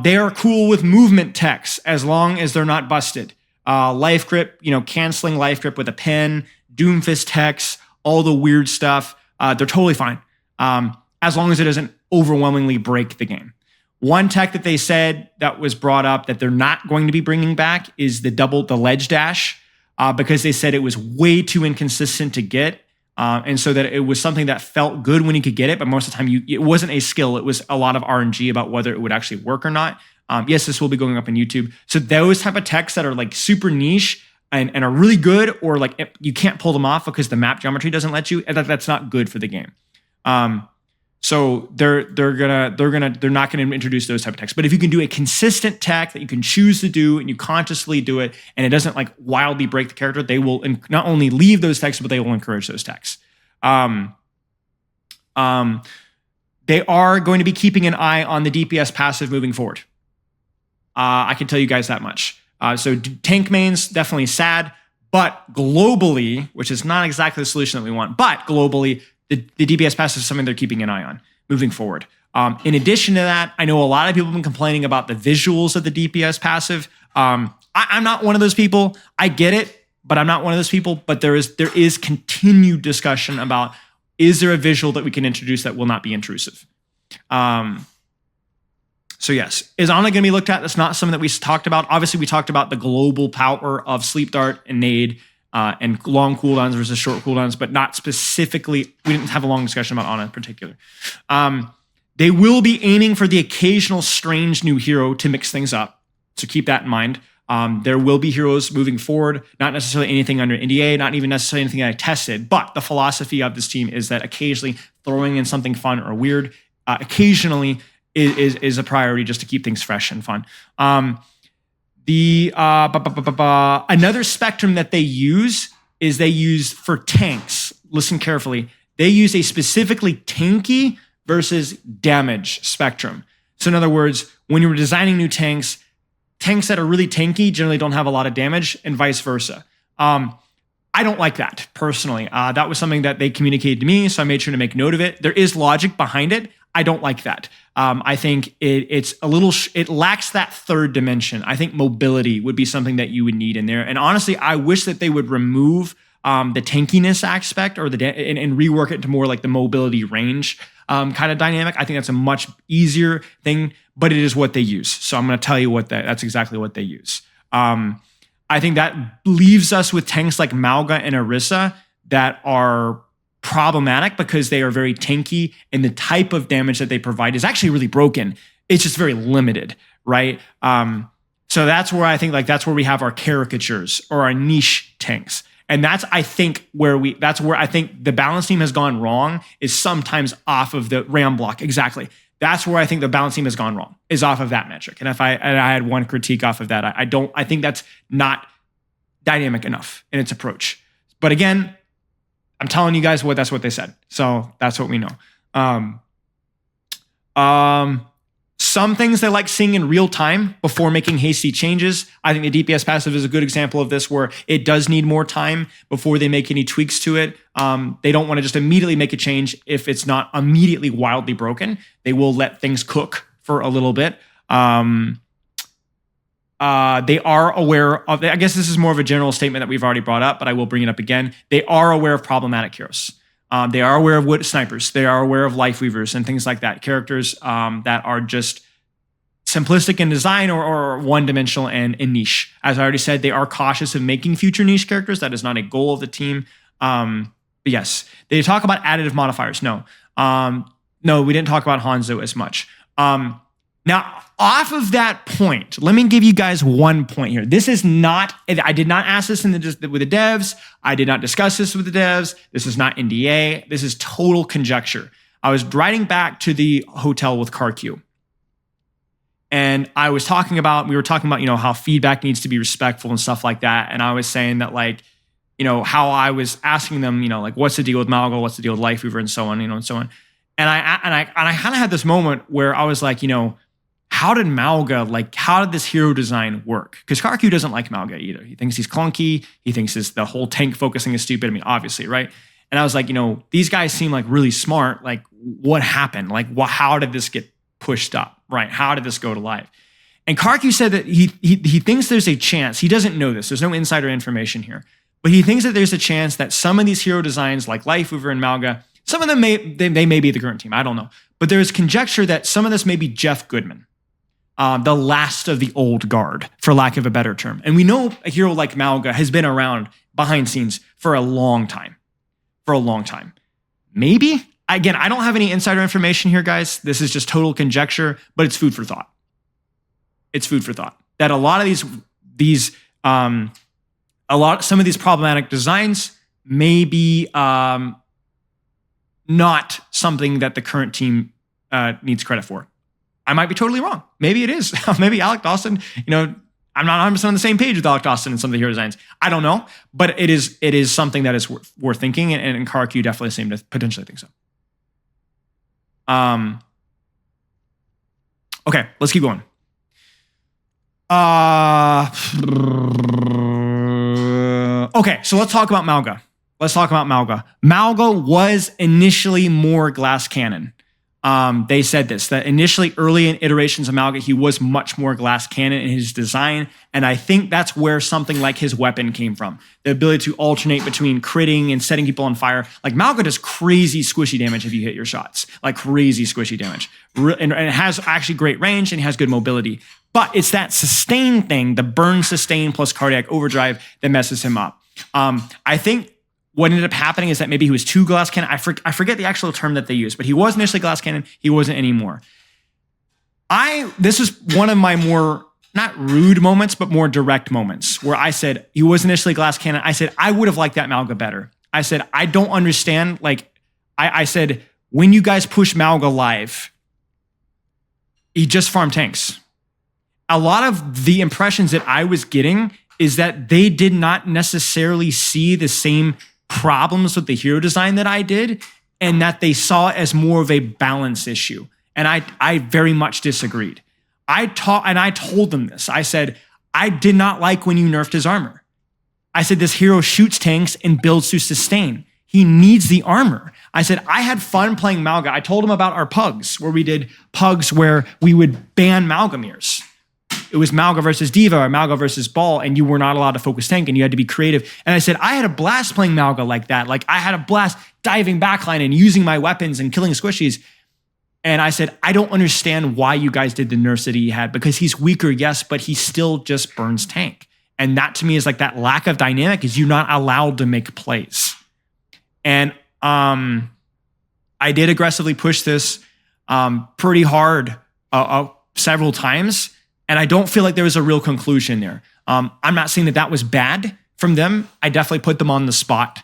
Speaker 1: They are cool with movement techs as long as they're not busted. Life grip, canceling life grip with a pen, doomfist techs, all the weird stuff. They're totally fine, as long as it doesn't overwhelmingly break the game. One tech that they said that was brought up that they're not going to be bringing back is the ledge dash, because they said it was way too inconsistent to get. And so that it was something that felt good when you could get it, but most of the time it wasn't a skill. It was a lot of RNG about whether it would actually work or not. Yes, this will be going up on YouTube. So those type of techs that are like super niche and are really good, or like you can't pull them off because the map geometry doesn't let you, that's not good for the game. So they're not gonna introduce those type of techs. But if you can do a consistent tech that you can choose to do and you consciously do it, and it doesn't like wildly break the character, they will not only leave those techs, but they will encourage those techs. They are going to be keeping an eye on the DPS passive moving forward. I can tell you guys that much. So tank mains, definitely sad, but globally, which is not exactly the solution that we want, but globally, the DPS passive is something they're keeping an eye on moving forward. In addition to that, I know a lot of people have been complaining about the visuals of the DPS passive. I'm not one of those people. I get it. but I'm not one of those people. But there is continued discussion about, is there a visual that we can introduce that will not be intrusive? So yes, is Ana going to be looked at? That's not something that we talked about. Obviously, we talked about the global power of Sleep Dart and Nade and long cooldowns versus short cooldowns, but not specifically. We didn't have a long discussion about Ana in particular. They will be aiming for the occasional strange new hero to mix things up. So keep that in mind. There will be heroes moving forward, not necessarily anything under NDA, not even necessarily anything I tested, but the philosophy of this team is that occasionally throwing in something fun or weird, occasionally is a priority just to keep things fresh and fun. Another spectrum that they use for tanks. Listen carefully. They use a specifically tanky versus damage spectrum. So in other words, when you're designing new tanks that are really tanky generally don't have a lot of damage, and vice versa. I don't like that personally. That was something that they communicated to me, so I made sure to make note of it. There is logic behind it. I don't like that. I think it lacks that third dimension. I think mobility would be something that you would need in there. And honestly, I wish that they would remove the tankiness aspect and rework it to more like the mobility range kind of dynamic. I think that's a much easier thing, but it is what they use. So I'm going to tell you that's exactly what they use. I think that leaves us with tanks like Mauga and Orisa that are problematic because they are very tanky and the type of damage that they provide is actually really broken. It's just very limited, right? So that's where I think that's where we have our caricatures or our niche tanks. And that's where I think the balance team has gone wrong, is sometimes off of the RAM block. Exactly. That's where I think the balance team has gone wrong, is off of that metric. And I had one critique off of that, I think that's not dynamic enough in its approach. But again, I'm telling you guys that's what they said. So that's what we know. Some things they like seeing in real time before making hasty changes. I think the DPS passive is a good example of this, where it does need more time before they make any tweaks to it. They don't want to just immediately make a change if it's not immediately wildly broken. They will let things cook for a little bit. They are aware of, I guess this is more of a general statement that we've already brought up, but I will bring it up again. They are aware of problematic heroes. They are aware of wood snipers. They are aware of lifeweavers and things like that. Characters that are just simplistic in design or one-dimensional and niche. As I already said, they are cautious of making future niche characters. That is not a goal of the team. But yes, they talk about additive modifiers. No, we didn't talk about Hanzo as much. Now, off of that point, let me give you guys one point here. This is not, I did not ask this with the devs. I did not discuss this with the devs. This is not NDA. This is total conjecture. I was riding back to the hotel with CarQ. And we were talking about, how feedback needs to be respectful and stuff like that. And I was saying that, how I was asking them, what's the deal with Mauga? What's the deal with lifeweaver and so on, and so on. And I kind of had this moment where I was like, how did Mauga, how did this hero design work? Because CarQ doesn't like Mauga either. He thinks he's clunky. He thinks the whole tank focusing is stupid. I mean, obviously, right? And I was like, these guys seem really smart. What happened? How did this get pushed up, right? How did this go to live? And CarQ said that he thinks there's a chance. He doesn't know this. There's no insider information here. But he thinks that there's a chance that some of these hero designs, like lifeweaver and Mauga, some of them they may be the current team. I don't know. But there is conjecture that some of this may be Jeff Goodman. The last of the old guard, for lack of a better term. And we know a hero like Mauga has been around behind scenes for a long time. Maybe? Again, I don't have any insider information here, guys. This is just total conjecture, but it's food for thought. That a lot of some of these problematic designs may be not something that the current team needs credit for. I might be totally wrong. Maybe it is. Maybe Alec Dawson, I'm not 100% on the same page with Alec Dawson and some of the hero designs. I don't know, but it is something that is worth thinking, and CarQ definitely seemed to potentially think so. Okay, let's keep going. Okay, so let's talk about Mauga. Mauga was initially more glass cannon. they said this, that initially early in iterations of mauga, he was much more glass cannon in his design. And I think that's where something like his weapon came from. The ability to alternate between critting and setting people on fire. Like mauga does crazy squishy damage if you hit your shots, like crazy squishy damage. And it has actually great range and it has good mobility. But it's that sustain thing, the burn sustain plus cardiac overdrive that messes him up. I think what ended up happening is that maybe he was too glass cannon. I forget the actual term that they used, but he was initially glass cannon. He wasn't anymore. This is one of my more, not rude moments, but more direct moments where I said, he was initially glass cannon. I said, I would have liked that mauga better. I said, I don't understand. Like, I said, when you guys push mauga live, he just farmed tanks. A lot of the impressions that I was getting is that they did not necessarily see the same problems with the hero design that I did, and that they saw it as more of a balance issue. And I very much disagreed. I told them this. I said, I did not like when you nerfed his armor. I said, this hero shoots tanks and builds to sustain. He needs the armor. I said, I had fun playing mauga. I told him about our pugs, where we did pugs where we would ban mauga mirrors. It was mauga versus diva or mauga versus ball, and you were not allowed to focus tank and you had to be creative. And I said, I had a blast playing mauga like that. Like I had a blast diving backline and using my weapons and killing squishies. And I said, I don't understand why you guys did the nerfs that he had, because he's weaker, yes, but he still just burns tank. And that to me is like that lack of dynamic is you're not allowed to make plays. And I did aggressively push this pretty hard several times. And I don't feel like there was a real conclusion there. I'm not saying that was bad from them. I definitely put them on the spot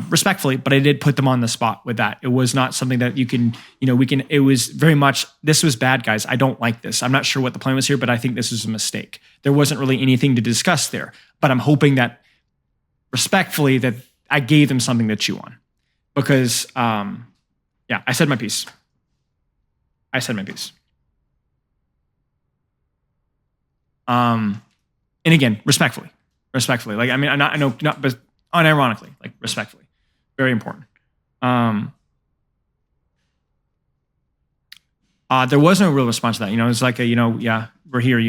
Speaker 1: respectfully, but I did put them on the spot with that. It was not something that it was very much, this was bad, guys. I don't like this. I'm not sure what the plan was here, but I think this was a mistake. There wasn't really anything to discuss there, but I'm hoping that respectfully that I gave them something to chew on, because I said my piece. And again, respectfully. Like, I mean, I know not, but unironically, like respectfully, very important. There was no real response to that. It's like we're here.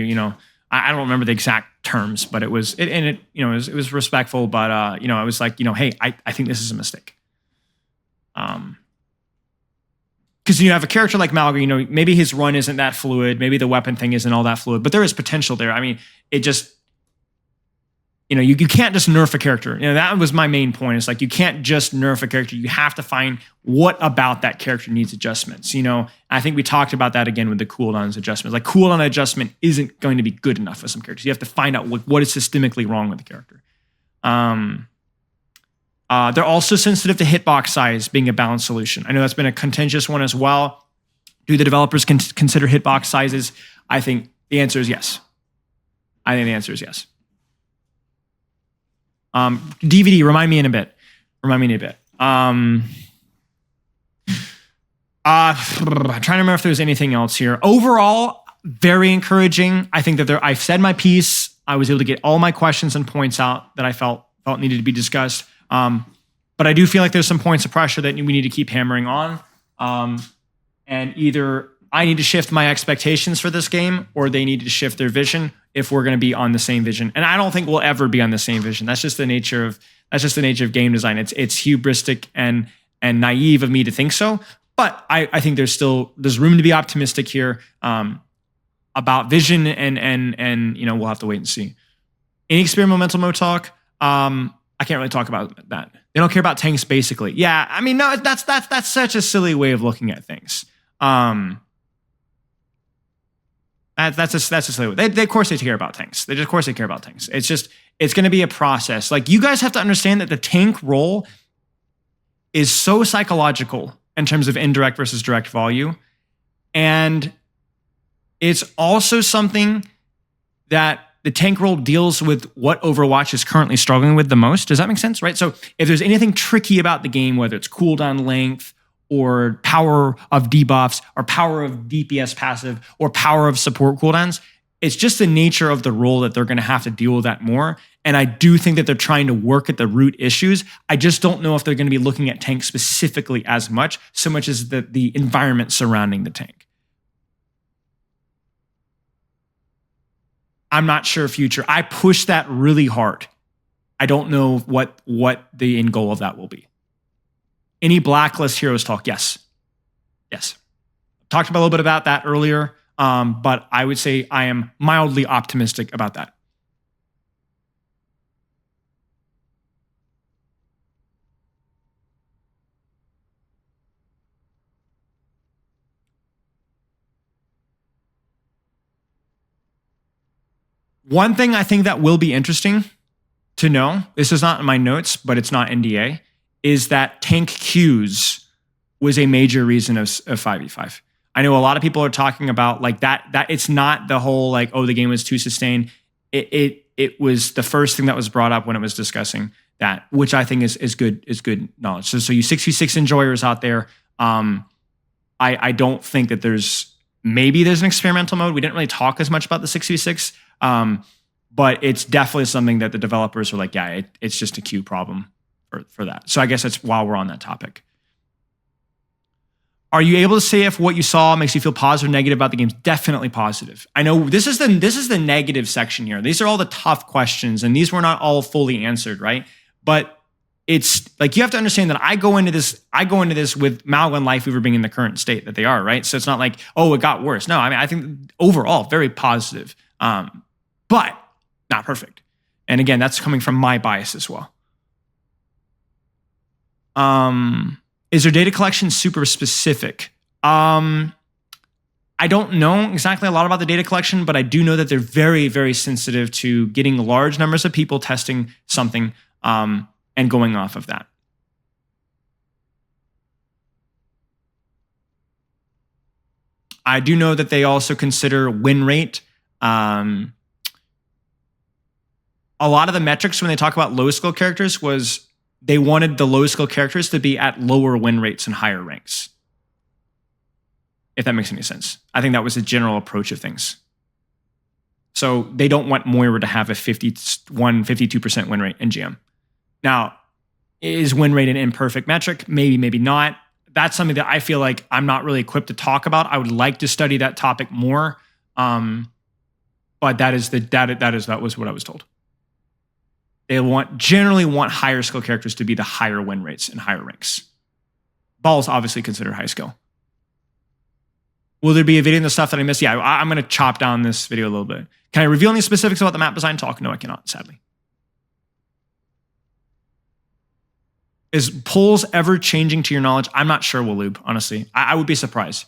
Speaker 1: I don't remember the exact terms, but it was respectful. But it was like, hey, I think this is a mistake. Because you have a character like mauga, maybe his run isn't that fluid, maybe the weapon thing isn't all that fluid, but there is potential there. I mean, it just, you can't just nerf a character. That was my main point. It's like you can't just nerf a character. You have to find what about that character needs adjustments. I think we talked about that again with the cooldowns adjustments. Like cooldown adjustment isn't going to be good enough for some characters. You have to find out what is systemically wrong with the character. They're also sensitive to hitbox size being a balanced solution. I know that's been a contentious one as well. Do the developers consider hitbox sizes? I think the answer is yes. DVD, remind me in a bit. I'm trying to remember if there's anything else here. Overall, very encouraging. I think that I've said my piece. I was able to get all my questions and points out that I felt needed to be discussed. But I do feel like there's some points of pressure that we need to keep hammering on. And either I need to shift my expectations for this game, or they need to shift their vision if we're going to be on the same vision. And I don't think we'll ever be on the same vision. That's just the nature of game design. It's hubristic and naive of me to think so. But I think there's room to be optimistic here about vision, and we'll have to wait and see. Any experimental mode talk? I can't really talk about that. They don't care about tanks, basically. Yeah, I mean, no, that's such a silly way of looking at things. That's a silly way. They of course they care about tanks. Of course they care about tanks. It's going to be a process. Like, you guys have to understand that the tank role is so psychological in terms of indirect versus direct value, and it's also something that the tank role deals with what Overwatch is currently struggling with the most. Does that make sense? Right? So if there's anything tricky about the game, whether it's cooldown length or power of debuffs or power of DPS passive or power of support cooldowns, It's just the nature of the role that they're going to have to deal with that more. And I do think that they're trying to work at the root issues. I just don't know if they're going to be looking at tank specifically as much, so much as the environment surrounding the tank. I'm not sure future. I push that really hard. I don't know what the end goal of that will be. Any Blacklist heroes talk? Yes. Yes. Talked a little bit about that earlier, but I would say I am mildly optimistic about that. One thing I think that will be interesting to know, this is not in my notes, but it's not NDA, is that tank queues was a major reason of 5v5. I know a lot of people are talking about like that it's not the whole like, oh, the game was too sustained. It was the first thing that was brought up when it was discussing that, which I think is good knowledge. So you 6v6 enjoyers out there, I don't think that maybe there's an experimental mode. We didn't really talk as much about the 6v6, but it's definitely something that the developers are like, yeah, it's just a queue problem for that. So I guess that's while we're on that topic. Are you able to say if what you saw makes you feel positive or negative about the games? Definitely positive. I know this is the negative section here. These are all the tough questions, and these were not all fully answered, right? But it's like you have to understand that I go into this with mauga and lifeweaver being in the current state that they are, right? So it's not like, oh, it got worse. No, I mean, I think overall very positive, but not perfect. And again, that's coming from my bias as well. Is their data collection super specific? I don't know exactly a lot about the data collection, but I do know that they're very, very sensitive to getting large numbers of people testing something and going off of that. I do know that they also consider win rate. A lot of the metrics when they talk about low skill characters was they wanted the low skill characters to be at lower win rates and higher ranks. If that makes any sense. I think that was the general approach of things. So they don't want Moira to have a 52% win rate in GM. Now, is win rate an imperfect metric? Maybe, maybe not. That's something that I feel like I'm not really equipped to talk about. I would like to study that topic more. But that was what I was told. They generally want higher skill characters to be the higher win rates and higher ranks. Ball is obviously considered high skill. Will there be a video in the stuff that I missed? Yeah, I'm going to chop down this video a little bit. Can I reveal any specifics about the map design talk? No, I cannot, sadly. Is polls ever changing to your knowledge? I'm not sure, Waloob, honestly. I would be surprised.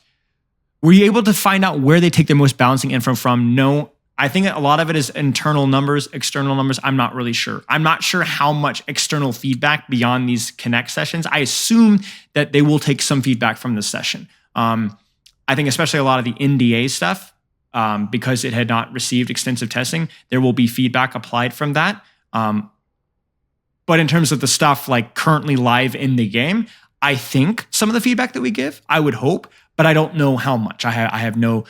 Speaker 1: Were you able to find out where they take their most balancing info from? No. I think that a lot of it is internal numbers, external numbers. I'm not really sure. I'm not sure how much external feedback beyond these Connect sessions. I assume that they will take some feedback from this session. I think especially a lot of the NDA stuff, because it had not received extensive testing, there will be feedback applied from that. But in terms of the stuff like currently live in the game, I think some of the feedback that we give, I would hope, but I don't know how much. I have no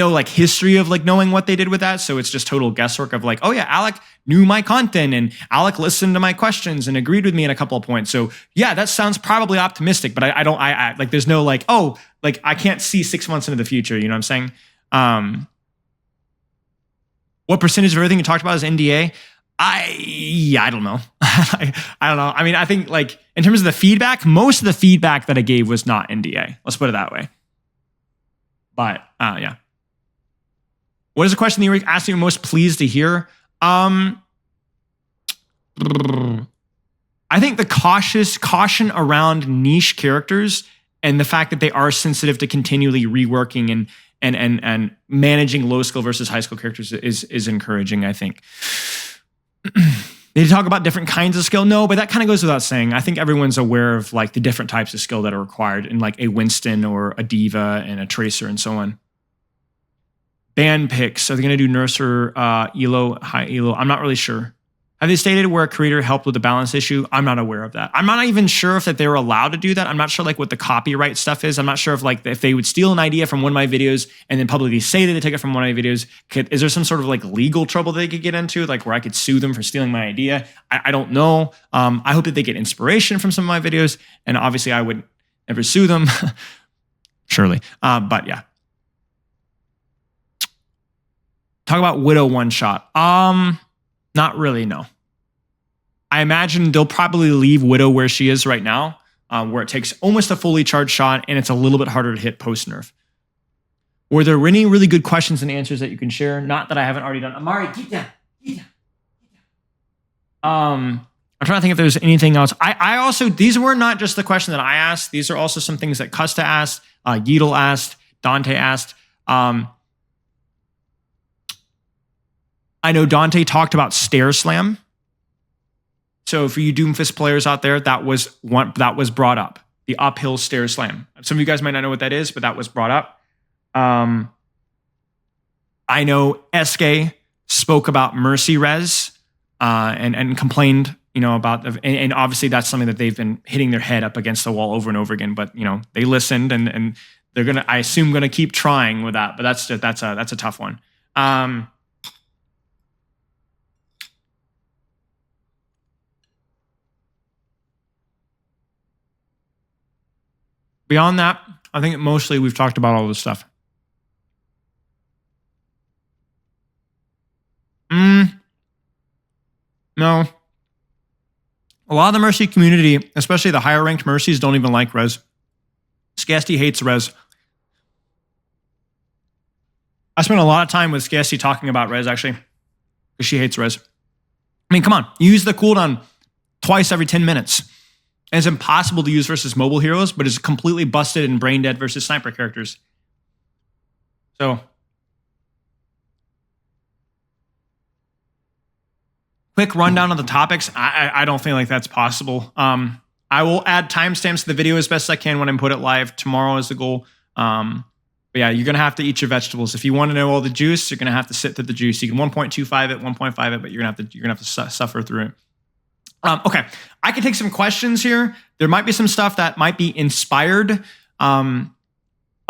Speaker 1: like history of like knowing what they did with that. So it's just total guesswork of like, oh yeah, Alec knew my content and Alec listened to my questions and agreed with me in a couple of points. So yeah, that sounds probably optimistic, but I don't like, there's no like, oh, like I can't see 6 months into the future. You know what I'm saying? What percentage of everything you talked about is NDA? I don't know. I don't know. I mean, I think like in terms of the feedback, most of the feedback that I gave was not NDA. Let's put it that way. But yeah. What is the question that you were asking most pleased to hear? I think the caution around niche characters and the fact that they are sensitive to continually reworking and managing low skill versus high skill characters is encouraging, I think. They talk about different kinds of skill. No, but that kind of goes without saying. I think everyone's aware of like the different types of skill that are required in like a Winston or a Diva and a Tracer and so on. Ban picks. Are they going to do Nurse or Elo, high Elo? I'm not really sure. Have they stated where a creator helped with the balance issue? I'm not aware of that. I'm not even sure if that they were allowed to do that. I'm not sure like what the copyright stuff is. I'm not sure if like if they would steal an idea from one of my videos and then publicly say that they took it from one of my videos. Is there some sort of like legal trouble they could get into, like where I could sue them for stealing my idea? I don't know. I hope that they get inspiration from some of my videos, and obviously I would never sue them, surely. But yeah. Talk about Widow one shot. Not really, no. I imagine they'll probably leave Widow where she is right now, where it takes almost a fully charged shot and it's a little bit harder to hit post-nerf. Were there any really good questions and answers that you can share? Not that I haven't already done. Amari, keep down. I'm trying to think if there's anything else. I also, these were not just the question that I asked. These are also some things that Custa asked, Yeedle asked, Dante asked. I know Dante talked about stair slam. So for you Doomfist players out there, that was brought up. The uphill stair slam. Some of you guys might not know what that is, but that was brought up. I know SK spoke about mercy res and complained, about, and obviously that's something that they've been hitting their head up against the wall over and over again. But they listened and they're gonna, I assume, gonna keep trying with that. But that's a tough one. Beyond that, I think mostly we've talked about all this stuff. No. A lot of the Mercy community, especially the higher ranked Mercies, don't even like res. Skasty hates res. I spent a lot of time with Skasty talking about res, actually, because she hates res. I mean, come on. You use the cooldown twice every 10 minutes. And it's impossible to use versus mobile heroes, but it's completely busted and brain dead versus sniper characters. So, quick rundown of the topics. I don't think like that's possible. I will add timestamps to the video as best I can when I put it live. Tomorrow is the goal. But yeah, you're going to have to eat your vegetables. If you want to know all the juice, you're going to have to sit through the juice. You can 1.25 it, 1.5 it, but you're going to have to suffer through it. Okay, I can take some questions here. There might be some stuff that might be inspired by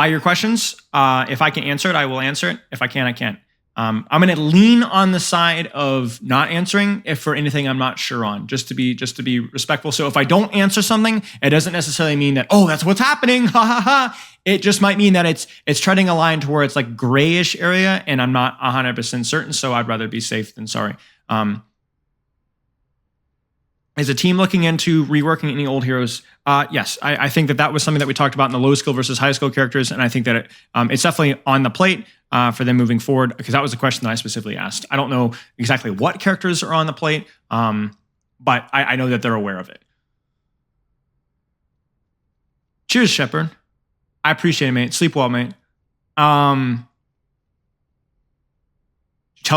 Speaker 1: your questions. If I can answer it, I will answer it. If I can't, I can't. I'm going to lean on the side of not answering if for anything I'm not sure on, just to be respectful. So if I don't answer something, it doesn't necessarily mean that, oh, that's what's happening. Ha ha ha. It just might mean that it's treading a line to where it's like grayish area, and I'm not 100% certain. So I'd rather be safe than sorry. Is a team looking into reworking any old heroes? Yes, I think that was something that we talked about in the low skill versus high skill characters, and I think that it's definitely on the plate for them moving forward, because that was a question that I specifically asked. I don't know exactly what characters are on the plate, but I know that they're aware of it. Cheers, Shepard. I appreciate it, mate. Sleep well, mate. Tell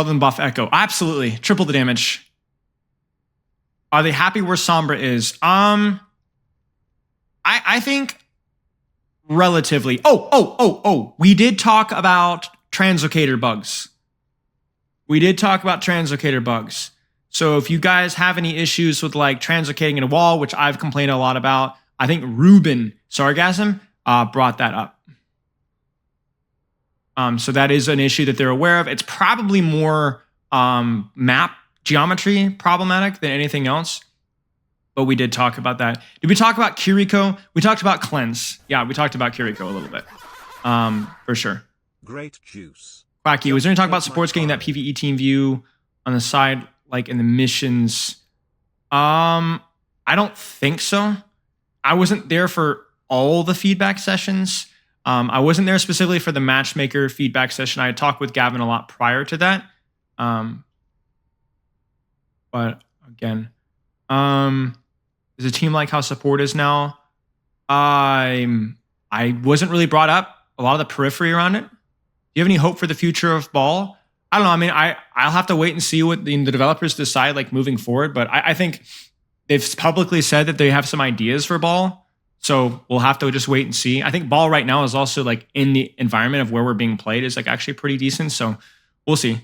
Speaker 1: them buff Echo. Absolutely. Triple the damage. Are they happy where Sombra is? I think relatively. We did talk about translocator bugs. So if you guys have any issues with like translocating in a wall, which I've complained a lot about, I think Ruben Sargasm brought that up. So that is an issue that they're aware of. It's probably more map geometry problematic than anything else, but we did talk about that. Did we talk about Kiriko? We talked about cleanse. Yeah, we talked about Kiriko a little bit, for sure.
Speaker 2: Great juice.
Speaker 1: Quacky, was there any talk about supports getting that PvE team view on the side, like in the missions? I don't think so. I wasn't there for all the feedback sessions. I wasn't there specifically for the matchmaker feedback session. I had talked with Gavin a lot prior to that. But again, is a team like how support is now? I wasn't really brought up a lot of the periphery around it. Do you have any hope for the future of Ball? I don't know. I mean, I'll have to wait and see what the developers decide like moving forward. But I think they've publicly said that they have some ideas for Ball. So we'll have to just wait and see. I think Ball right now is also like in the environment of where we're being played is like actually pretty decent. So we'll see.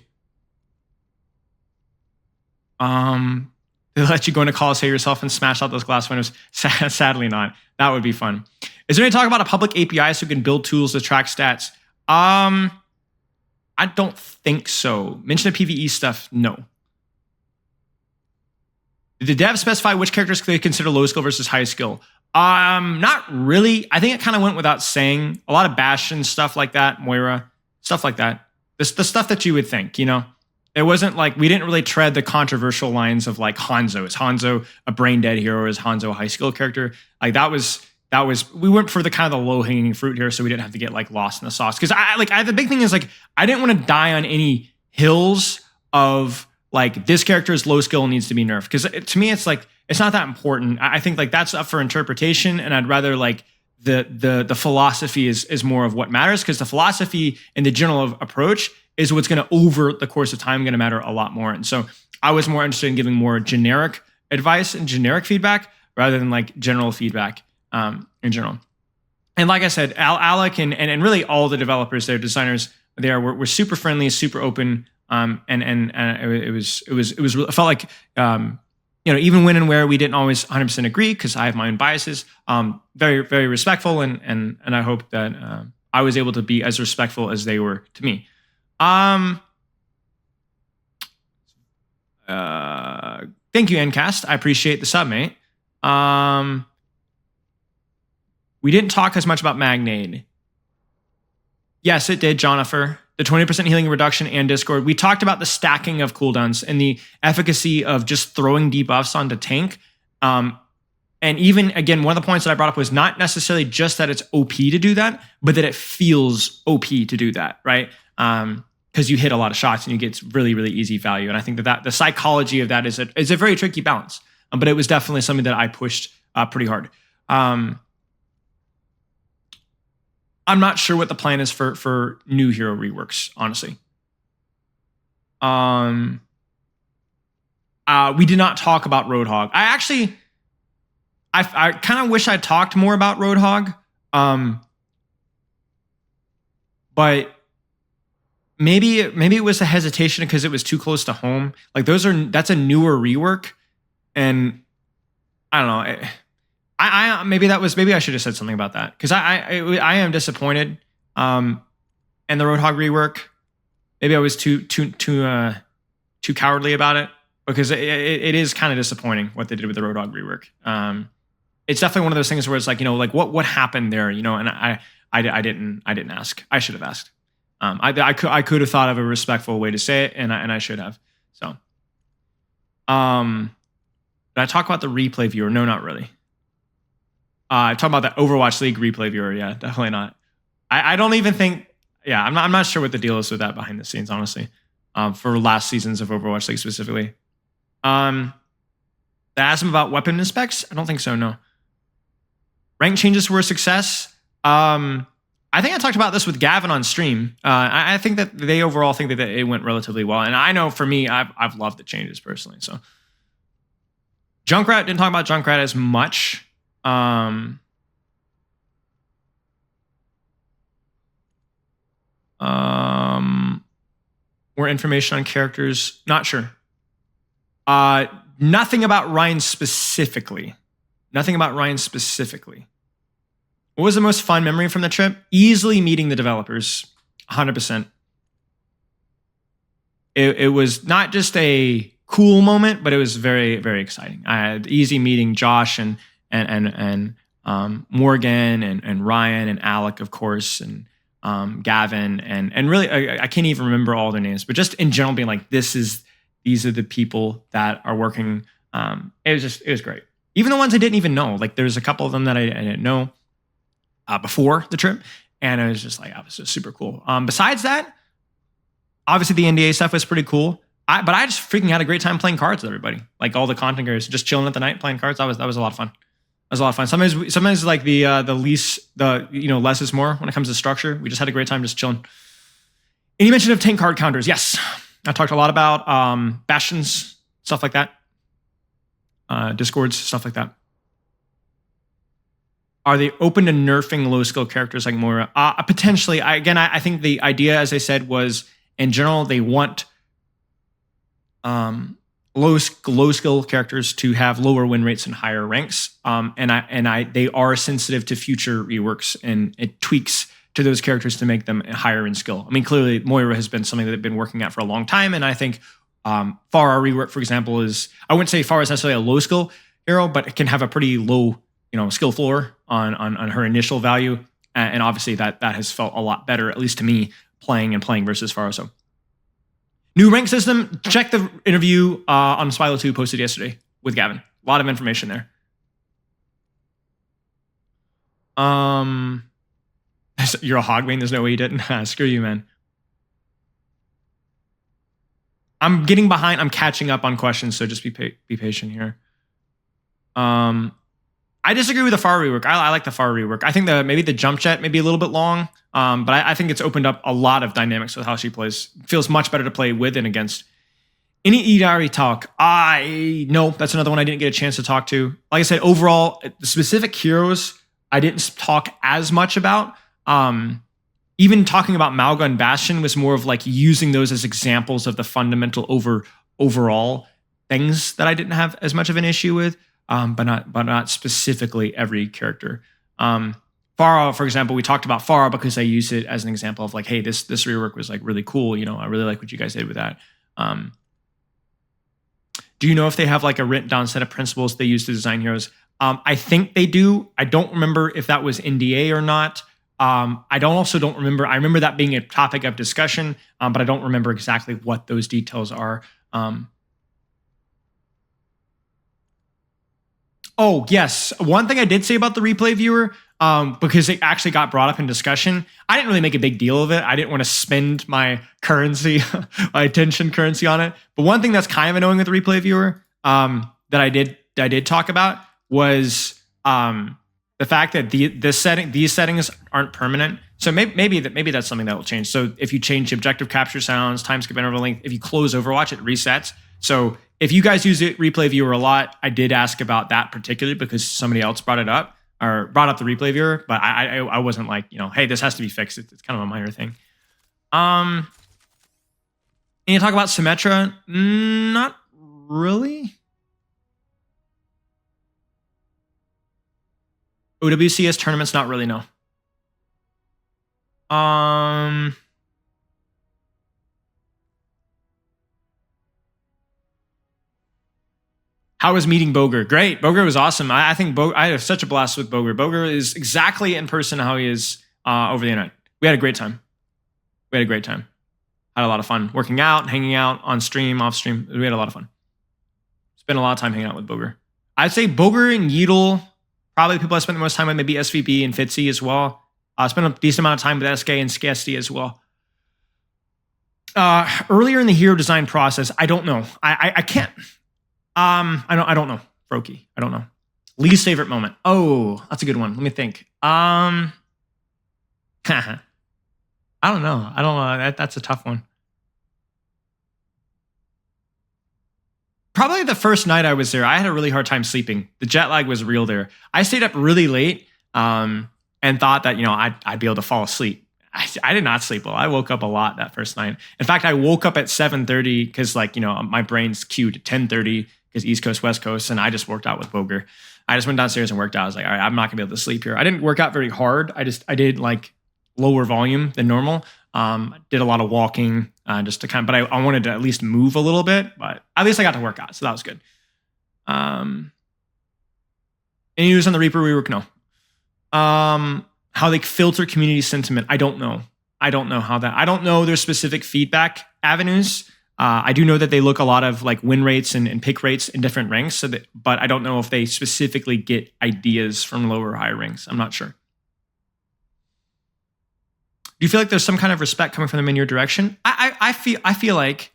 Speaker 1: They let you go into colosseo yourself and smash out those glass windows. Sadly not. That would be fun. Is there any talk about a public API so you can build tools to track stats? I don't think so. Mention the PvE stuff, no. Did the devs specify which characters they consider low skill versus high skill? Not really. I think it kind of went without saying. A lot of Bastion, stuff like that, Moira, stuff like that. The stuff that you would think, you know? It wasn't like, we didn't really tread the controversial lines of like Hanzo. Is Hanzo a brain dead hero? Or is Hanzo a high skill character? Like that was, we went for the kind of the low hanging fruit here. So we didn't have to get like lost in the sauce. Cause the big thing is like, I didn't want to die on any hills of like, this character is low skill and needs to be nerfed. Cause to me, it's like, it's not that important. I think like that's up for interpretation. And I'd rather like the philosophy is more of what matters. Cause the philosophy and the general approach is what's going to, over the course of time, going to matter a lot more. And so I was more interested in giving more generic advice and generic feedback rather than like general feedback in general. And like I said, Alec and really all the developers, their designers there were super friendly, super open. It felt like, even when and where we didn't always 100% agree, because I have my own biases, very, very respectful. And I hope that I was able to be as respectful as they were to me. Thank you, Ncast. I appreciate the sub, mate. We didn't talk as much about Magnade. Yes, it did, Jonathan. The 20% healing reduction and Discord. We talked about the stacking of cooldowns and the efficacy of just throwing debuffs onto tank. And even, again, one of the points that I brought up was not necessarily just that it's OP to do that, but that it feels OP to do that, right? Because you hit a lot of shots and you get really, really easy value. And I think that the psychology of that is a very tricky balance. But it was definitely something that I pushed pretty hard. I'm not sure what the plan is for new hero reworks, honestly. We did not talk about Roadhog. I kind of wish I talked more about Roadhog. But maybe it was a hesitation because it was too close to home. Like that's a newer rework, and I don't know. Maybe I should have said something about that because I am disappointed. And the Roadhog rework, maybe I was too cowardly about it because it is kind of disappointing what they did with the Roadhog rework. It's definitely one of those things where it's like, what happened there, and I didn't ask. I should have asked. I could have thought of a respectful way to say it, and I should have. So, did I talk about the replay viewer? No, not really. I talk about the Overwatch League replay viewer. Yeah, definitely not. I don't even think. Yeah, I'm not sure what the deal is with that behind the scenes, honestly. For last seasons of Overwatch League specifically. Did I ask him about weapon specs? I don't think so. No. Rank changes were a success. I think I talked about this with Gavin on stream. I think that they overall think that it went relatively well, and I know for me, I've loved the changes personally. So, Junkrat, didn't talk about Junkrat as much. More information on characters, not sure. Nothing about Ryan specifically. What was the most fun memory from the trip? Easily meeting the developers, 100%. It was not just a cool moment, but it was very, very exciting. I had easy meeting Josh and Morgan and Ryan and Alec, of course, and Gavin and really I can't even remember all their names, but just in general being like, these are the people that are working. It was great. Even the ones I didn't even know, like there's a couple of them that I didn't know before the trip, and it was just like, it was just super cool. Besides that, obviously the NDA stuff was pretty cool. But I just freaking had a great time playing cards with everybody, like all the content creators, just chilling at the night playing cards. That was a lot of fun. That was a lot of fun. Sometimes like the less is more when it comes to structure. We just had a great time just chilling. Any mention of tank card counters? Yes, I talked a lot about bastions, stuff like that, discords, stuff like that. Are they open to nerfing low skill characters like Moira? Potentially. I think the idea, as I said, was in general they want low skill characters to have lower win rates and higher ranks. They are sensitive to future reworks, and it tweaks to those characters to make them higher in skill. I mean, clearly Moira has been something that they've been working at for a long time, and I think Pharah rework, for example, is, I wouldn't say Pharah is necessarily a low skill hero, but it can have a pretty low, skill floor on her initial value, and obviously that has felt a lot better, at least to me, playing versus Pharah. So, new rank system. Check the interview on Spilo 2 posted yesterday with Gavin. A lot of information there. You're a hog main. There's no way you didn't. Screw you, man. I'm getting behind. I'm catching up on questions, so just be patient here. I disagree with the Pharah rework. I like the Pharah rework. I think maybe the jump jet may be a little bit long, but I think it's opened up a lot of dynamics with how she plays. Feels much better to play with and against. Any Idari talk? No, that's another one I didn't get a chance to talk to. Like I said, overall, the specific heroes I didn't talk as much about. Even talking about Mauga and Bastion was more of like using those as examples of the fundamental overall things that I didn't have as much of an issue with, but not specifically every character. Pharah, for example, we talked about Pharah because I used it as an example of like, hey, this rework was like really cool. I really like what you guys did with that. Do you know if they have like a written down set of principles they use to design heroes? I think they do. I don't remember if that was NDA or not. I don't remember. I remember that being a topic of discussion, but I don't remember exactly what those details are. Oh, yes. One thing I did say about the replay viewer, because it actually got brought up in discussion, I didn't really make a big deal of it. I didn't want to spend my currency, my attention currency on it. But one thing that's kind of annoying with the replay viewer that I did talk about was the fact that these settings aren't permanent. So maybe that's something that will change. So if you change objective capture sounds, time skip interval length, if you close Overwatch, it resets. So if you guys use it, replay viewer a lot, I did ask about that particularly because somebody else brought it up or brought up the replay viewer, but I wasn't like, hey, this has to be fixed. It's kind of a minor thing. And you talk about Symmetra? Not really. OWCS tournaments, not really, no. How was meeting Bogur? Great. Bogur was awesome. I think I had such a blast with Bogur. Bogur is exactly in person how he is over the internet. We had a great time. Had a lot of fun working out, hanging out on stream, off stream. We had a lot of fun. Spent a lot of time hanging out with Bogur. I'd say Bogur and Yeetle, probably the people I spent the most time with, maybe SVB and Fitzy as well. I spent a decent amount of time with SK and SKSD as well. Earlier in the hero design process, I don't know. I can't. I don't know. Froky. I don't know. Least favorite moment. Oh, that's a good one. Let me think. I don't know. That's a tough one. Probably the first night I was there, I had a really hard time sleeping. The jet lag was real there. I stayed up really late and thought that, I'd be able to fall asleep. I did not sleep well. I woke up a lot that first night. In fact, I woke up at 7:30 because my brain's queued at 10:30 because East Coast, West Coast, and I just worked out with Bogur. I just went downstairs and worked out. I was like, all right, I'm not gonna be able to sleep here. I didn't work out very hard. I did like lower volume than normal. Did a lot of walking just to but I wanted to at least move a little bit, but at least I got to work out. So that was good. Any news on the Reaper rework? No. How they filter community sentiment? I don't know. I don't know their specific feedback avenues. I do know that they look a lot of like win rates and pick rates in different ranks, but I don't know if they specifically get ideas from lower or higher ranks. I'm not sure. Do you feel like there's some kind of respect coming from them in your direction? I feel like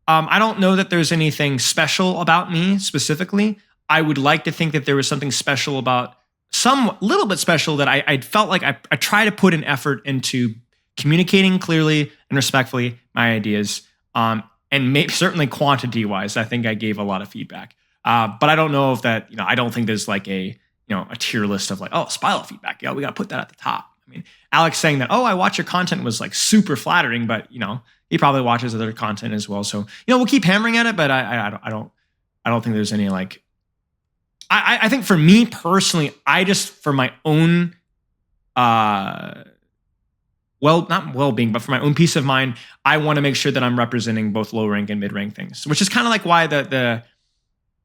Speaker 1: I don't know that there's anything special about me specifically. I would like to think that there was something special about some little bit special that I felt like I try to put an effort into communicating clearly and respectfully my ideas. And maybe certainly quantity wise, I think I gave a lot of feedback. But I don't know if that, I don't think there's like a tier list of like, oh, Spilo feedback. Yeah, we got to put that at the top. I mean, Alex saying that, oh, I watch your content was like super flattering, but he probably watches other content as well. So, we'll keep hammering at it, but I don't I don't think there's any like, I think for me personally, I just, for my own, not well-being, but for my own peace of mind, I want to make sure that I'm representing both low rank and mid rank things, which is kind of like why the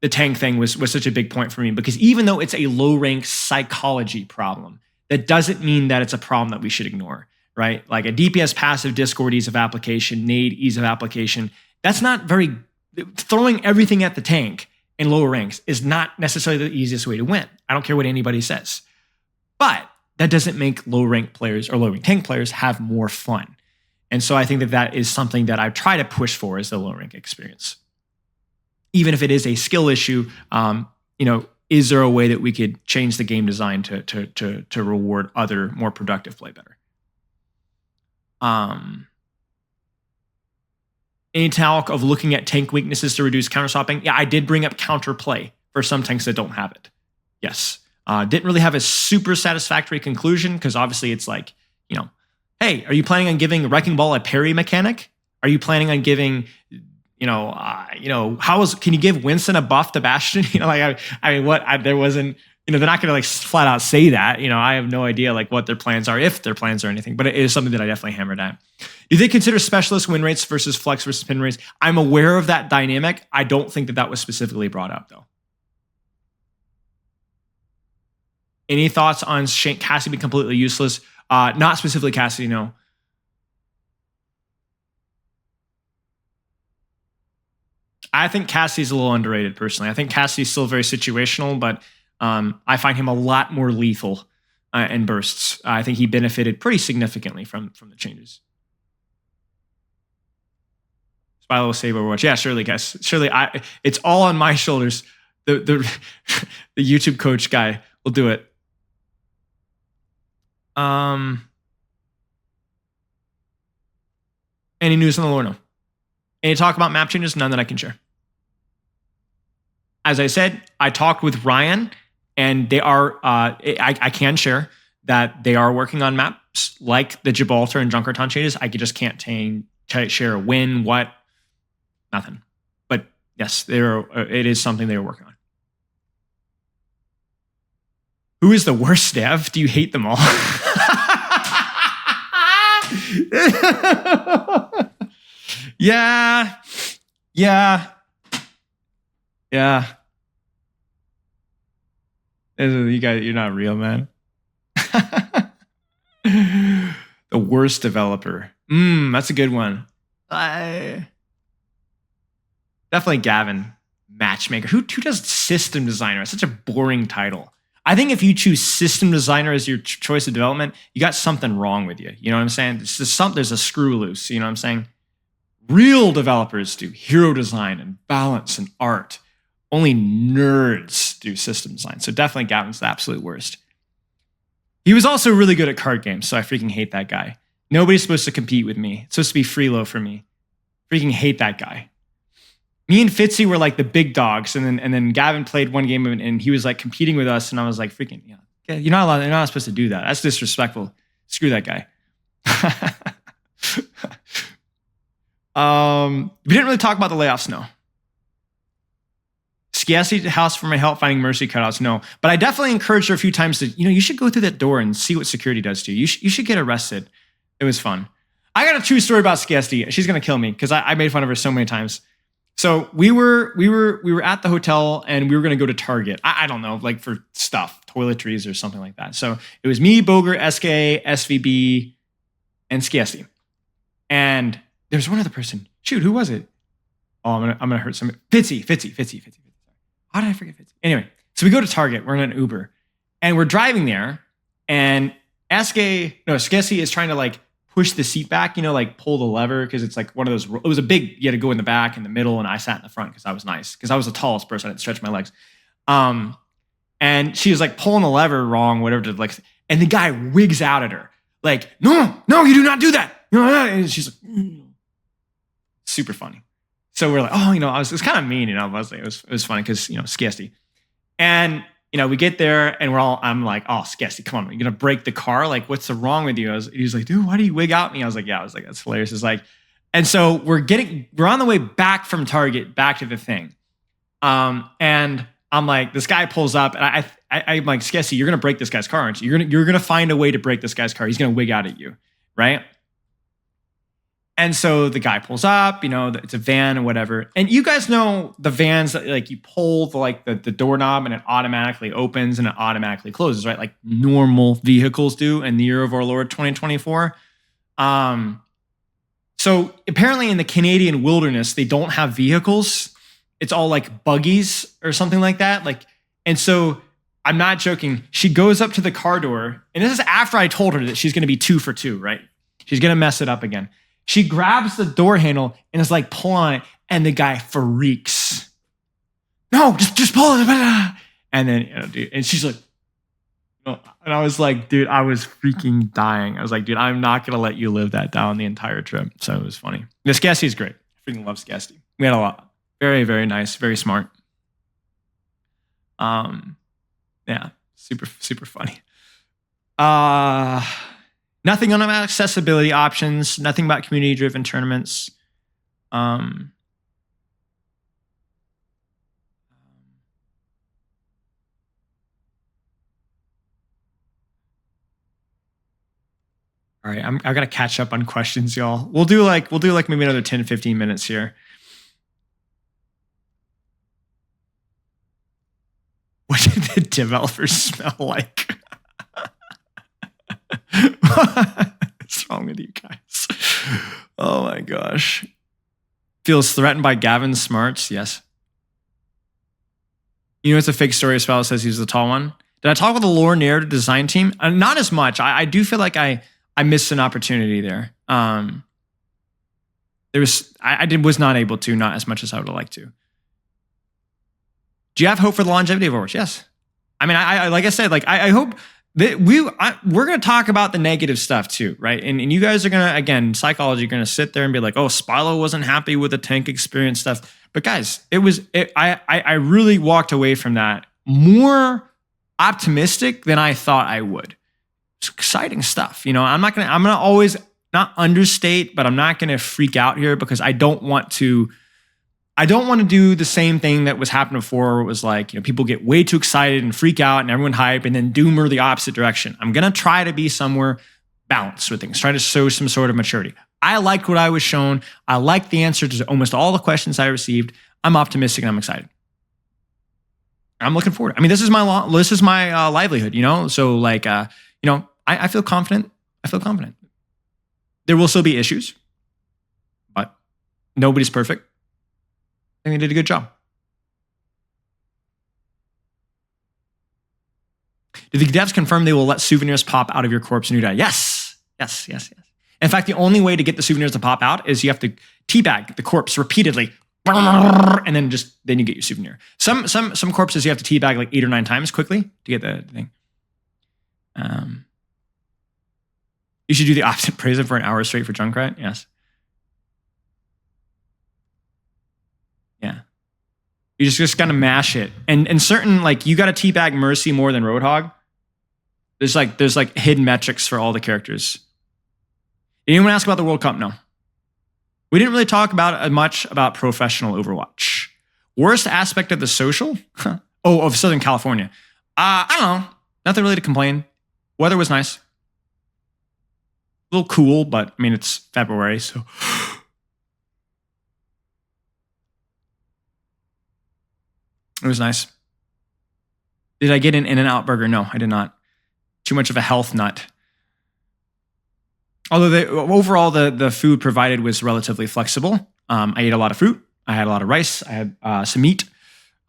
Speaker 1: tank thing was such a big point for me, because even though it's a low rank psychology problem, that doesn't mean that it's a problem that we should ignore, right? Like a DPS passive, Discord ease of application, nade ease of application, that's not very, throwing everything at the tank in lower ranks is not necessarily the easiest way to win. I don't care what anybody says. But that doesn't make low rank players or low rank tank players have more fun. And so I think that is something that I try to push for as the low rank experience. Even if it is a skill issue, is there a way that we could change the game design to reward other more productive play better? Any talk of looking at tank weaknesses to reduce counterswapping? Yeah, I did bring up counterplay for some tanks that don't have it. Yes. Didn't really have a super satisfactory conclusion because obviously it's like, hey, are you planning on giving Wrecking Ball a parry mechanic? Are you planning on giving, can you give Winston a buff to Bastion? There wasn't, they're not going to like flat out say that. I have no idea like what their plans are, if their plans are anything, but it is something that I definitely hammered at. Do they consider specialist win rates versus flex versus pin rates? I'm aware of that dynamic. I don't think that was specifically brought up though. Any thoughts on Cassidy being completely useless? Not specifically Cassidy, no. I think Cassie's a little underrated personally. I think Cassie's still very situational, but I find him a lot more lethal in bursts. I think he benefited pretty significantly from the changes. Spilo will save Overwatch. Yeah, surely, guys. Surely, it's all on my shoulders. The YouTube coach guy will do it. Any news on the lore? No. Any talk about map changes? None that I can share. As I said, I talked with Ryan, and they are. I can share that they are working on maps like the Gibraltar and Junkerton changes. I just can't share when, what, nothing. But yes, it is something they are working on. Who is the worst dev? Do you hate them all? Yeah. You guys, you're not real, man. The worst developer. That's a good one. Definitely Gavin, matchmaker. Who does system designer? It's such a boring title. I think if you choose system designer as your choice of development, you got something wrong with you. You know what I'm saying? There's a screw loose. You know what I'm saying? Real developers do hero design and balance and art. Only nerds do system design. So definitely Gavin's the absolute worst. He was also really good at card games, so I freaking hate that guy. Nobody's supposed to compete with me. It's supposed to be freelo for me. Freaking hate that guy. Me and Fitzy were like the big dogs, and then Gavin played one game and he was like competing with us, and I was like, freaking, you're not supposed to do that. That's disrespectful. Screw that guy. We didn't really talk about the layoffs, no. Skiasi house for my help finding Mercy cutouts, no. But I definitely encouraged her a few times to, you should go through that door and see what security does to you. You should get arrested. It was fun. I got a true story about Skiasi. She's gonna kill me because I made fun of her so many times. So we were at the hotel and we were gonna go to Target. I don't know, like for stuff, toiletries or something like that. So it was me, Bogur, SK, SVB, and Skiasi. And there's one other person. Shoot, who was it? Oh, I'm gonna hurt somebody. Fitzy. How did I forget Fitzy? Anyway, so we go to Target. We're in an Uber, and we're driving there. And Skiasi is trying to like push the seat back, like pull the lever because it's like one of those. It was a big. You had to go in the back, in the middle, and I sat in the front because I was nice because I was the tallest person. I had to stretch my legs. And she was like pulling the lever wrong, whatever. And the guy wigs out at her like, no, you do not do that. And she's like. Super funny. So we're like, it was kind of mean, but I was like, it was funny because, Skiasi. And, we get there and I'm like, oh, Skiasi, come on, you're going to break the car? Like, what's wrong with you? He's like, dude, why do you wig out me? I was like, that's hilarious. It's like, and so we're on the way back from Target, back to the thing. And I'm like, this guy pulls up, and I'm like, Skessy, you're gonna break this guy's car, aren't you? You're gonna find a way to break this guy's car. He's gonna wig out at you, right? And so the guy pulls up, it's a van or whatever. And you guys know the vans that like you pull the doorknob and it automatically opens and it automatically closes, right? Like normal vehicles do in the year of our Lord 2024. So apparently in the Canadian wilderness, they don't have vehicles. It's all like buggies or something like that. And so I'm not joking. She goes up to the car door, and this is after I told her that she's going to be 2 for 2, right? She's going to mess it up again. She grabs the door handle and is like pulling on it, and the guy freaks. No, just pull it. And then, dude, and she's like, no. And I was like, dude, I was freaking dying. I was like, dude, I'm not going to let you live that down the entire trip. So it was funny. The Skessy is great. I freaking love Skessy. We had a lot. Very, very nice. Very smart. Yeah, super, super funny. Nothing on accessibility options, nothing about community-driven tournaments. All right, I got to catch up on questions, y'all. We'll do like maybe another 10, 15 minutes here. What did the developers smell like? What's wrong with you guys? Oh my gosh. Feels threatened by Gavin Smarts. Yes. It's a fake story. Spilo says he's the tall one. Did I talk with the lore narrative design team? Not as much. I do feel like I missed an opportunity there. I was not able to, not as much as I would have liked to. Do you have hope for the longevity of Overwatch? Yes. I mean, I like I said, I hope that we're going to talk about the negative stuff too, right? And you guys are going to, again, psychology, going to sit there and be like, oh, Spilo wasn't happy with the tank experience stuff. But guys, I really walked away from that more optimistic than I thought I would. It's exciting stuff. I'm going to always not understate, but I'm not going to freak out here because I don't want to do the same thing that was happening before where it was like, people get way too excited and freak out and everyone hype and then doomer the opposite direction. I'm going to try to be somewhere balanced with things, try to show some sort of maturity. I liked what I was shown. I liked the answer to almost all the questions I received. I'm optimistic and I'm excited. I'm looking forward. I mean, this is my livelihood, So I feel confident. There will still be issues, but nobody's perfect. I think they did a good job. Did the devs confirm they will let souvenirs pop out of your corpse when you die? Yes. In fact, the only way to get the souvenirs to pop out is you have to teabag the corpse repeatedly, and then you get your souvenir. Some corpses you have to teabag like 8 or 9 times quickly to get the thing. You should do the opposite. Praise him for an hour straight for Junkrat. Yes. Yeah. You just gotta mash it. And certain, you gotta teabag Mercy more than Roadhog. There's hidden metrics for all the characters. Anyone ask about the World Cup? No. We didn't really talk much about professional Overwatch. Worst aspect of the social? Of Southern California. I don't know. Nothing really to complain. Weather was nice. A little cool, but I mean, it's February, so. It was nice. Did I get an In-N-Out burger? No, I did not. Too much of a health nut. Although overall the food provided was relatively flexible. I ate a lot of fruit. I had a lot of rice. I had some meat.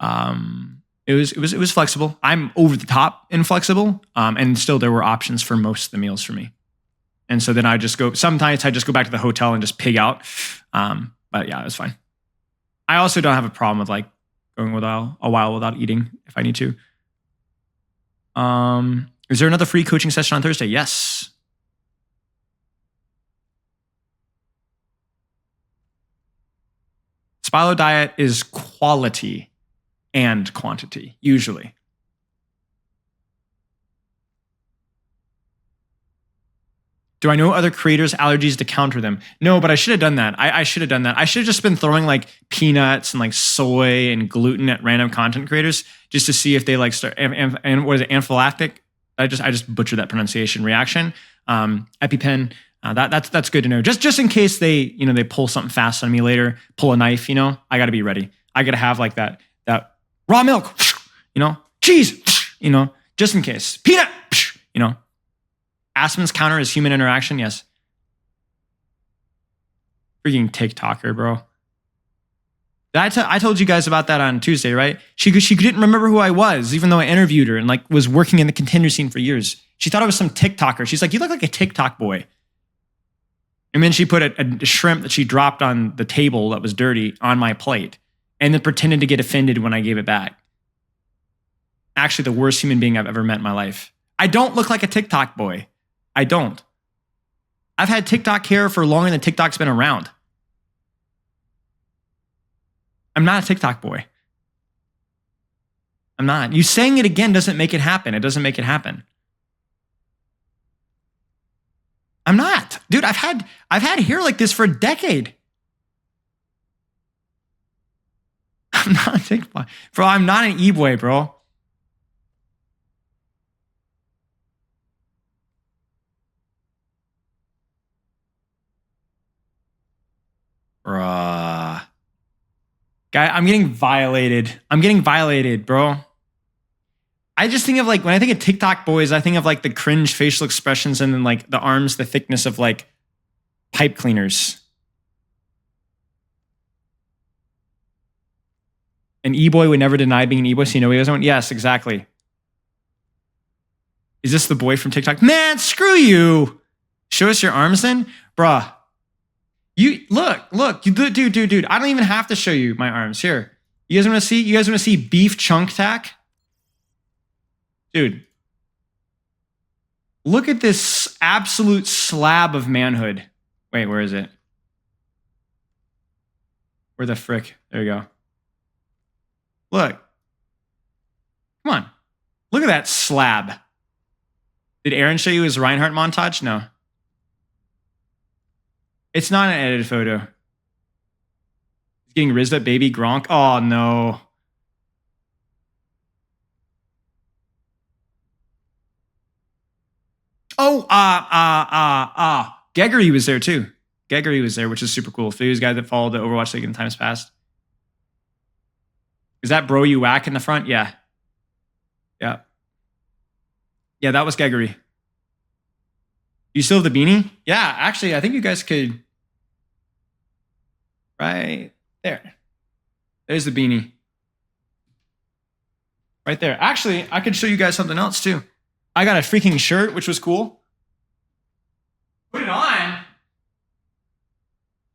Speaker 1: It was flexible. I'm over the top inflexible, and still there were options for most of the meals for me. And so then sometimes I just go back to the hotel and just pig out. But yeah, it was fine. I also don't have a problem with going a while without eating if I need to. Is there another free coaching session on Thursday? Yes. Spilo diet is quality and quantity, usually. Do I know other creators' allergies to counter them? No, but I should have done that. I should have done that. I should have just been throwing like peanuts and like soy and gluten at random content creators just to see if they like start, and what is it, anaphylactic? I just butchered that pronunciation. Reaction. EpiPen. That's good to know. Just in case they they pull something fast on me later, pull a knife. I got to be ready. I got to have like that raw milk. Cheese. Just in case. Peanut. Aspen's counter is human interaction. Yes. Freaking TikToker, bro. I told you guys about that on Tuesday, right? She didn't remember who I was, even though I interviewed her and like was working in the contender scene for years. She thought I was some TikToker. She's like, you look like a TikTok boy. And then she put a shrimp that she dropped on the table that was dirty on my plate and then pretended to get offended when I gave it back. Actually, the worst human being I've ever met in my life. I don't look like a TikTok boy. I don't. I've had TikTok hair for longer than TikTok's been around. I'm not a TikTok boy. I'm not. You saying it again doesn't make it happen. It doesn't make it happen. I'm not. Dude, I've had hair like this for a decade. I'm not a TikTok. Bro, I'm not an e-boy, bro. Bruh. Guy, I'm getting violated, bro. I just think of like, when I think of TikTok boys, I think of like the cringe facial expressions and then like the arms, the thickness of like pipe cleaners. An e-boy would never deny being an e-boy, so he doesn't. Yes, exactly. Is this the boy from TikTok? Man, screw you. Show us your arms then? Bruh. You look, dude. I don't even have to show you my arms. Here. You guys want to see? You guys want to see beef chunk tack? Dude. Look at this absolute slab of manhood. Wait, where is it? Where the frick? There you go. Look. Come on. Look at that slab. Did Aaron show you his Reinhardt montage? No. It's not an edited photo. He's getting rizzed up, baby Gronk. Oh, no. Oh, Geggery was there too. Geggery was there, which is super cool. For these guys that followed the Overwatch League in times past. Is that bro you whack in the front? Yeah. Yeah. Yeah, that was Geggery. You still have the beanie? Yeah, actually, I think you guys could. Right there. There's the beanie. Right there. Actually, I could show you guys something else too. I got a freaking shirt, which was cool. Put it on.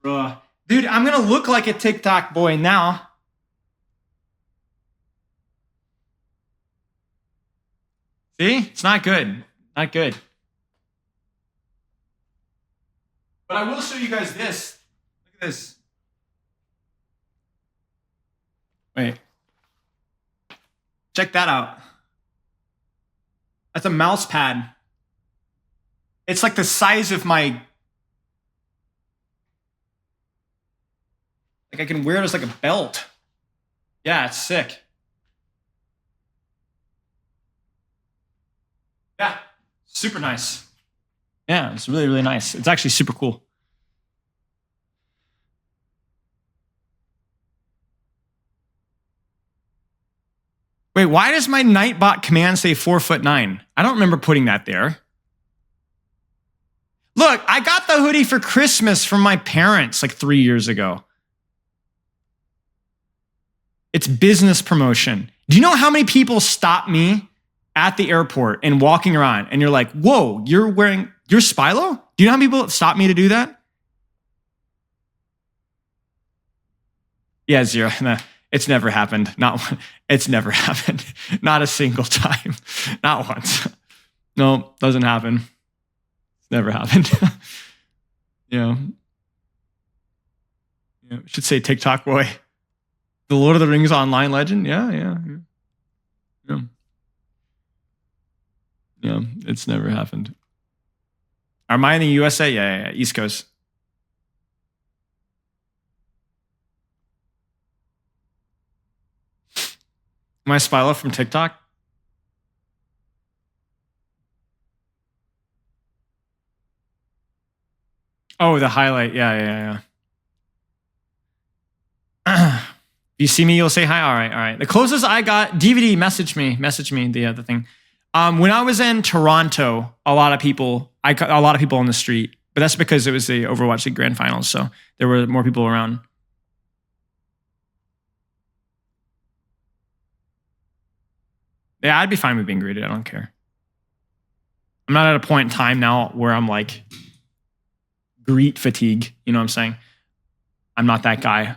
Speaker 1: Bruh. Dude, I'm going to look like a TikTok boy now. See? It's not good. Not good. But I will show you guys this. Look at this. Wait. Check that out. That's a mouse pad. It's like the size of my... Like I can wear it as like a belt. Yeah, it's sick. Yeah, super nice. Yeah, it's really, really nice. It's actually super cool. Wait, why does my Nightbot command say 4'9"? I don't remember putting that there. Look, I got the hoodie for Christmas from my parents like 3 years ago. It's business promotion. Do you know how many people stop me at the airport and walking around and you're like, whoa, you're Spilo? Do you know how many people stop me to do that? Yeah, 0. No, it's never happened. It's never happened. Not a single time. Not once. No, doesn't happen. It's never happened. Yeah. Should say TikTok boy. The Lord of the Rings online legend. Yeah. Yeah, it's never happened. Am I in the USA? Yeah. East Coast. Am I Spilo from TikTok? Oh, the highlight. Yeah. If you see me, you'll say hi. All right. The closest I got, DVD, message me the other thing. When I was in Toronto, a lot of people on the street, but that's because it was the Overwatch League Grand Finals, so there were more people around. Yeah, I'd be fine with being greeted. I don't care. I'm not at a point in time now where I'm like greet fatigue. You know what I'm saying? I'm not that guy.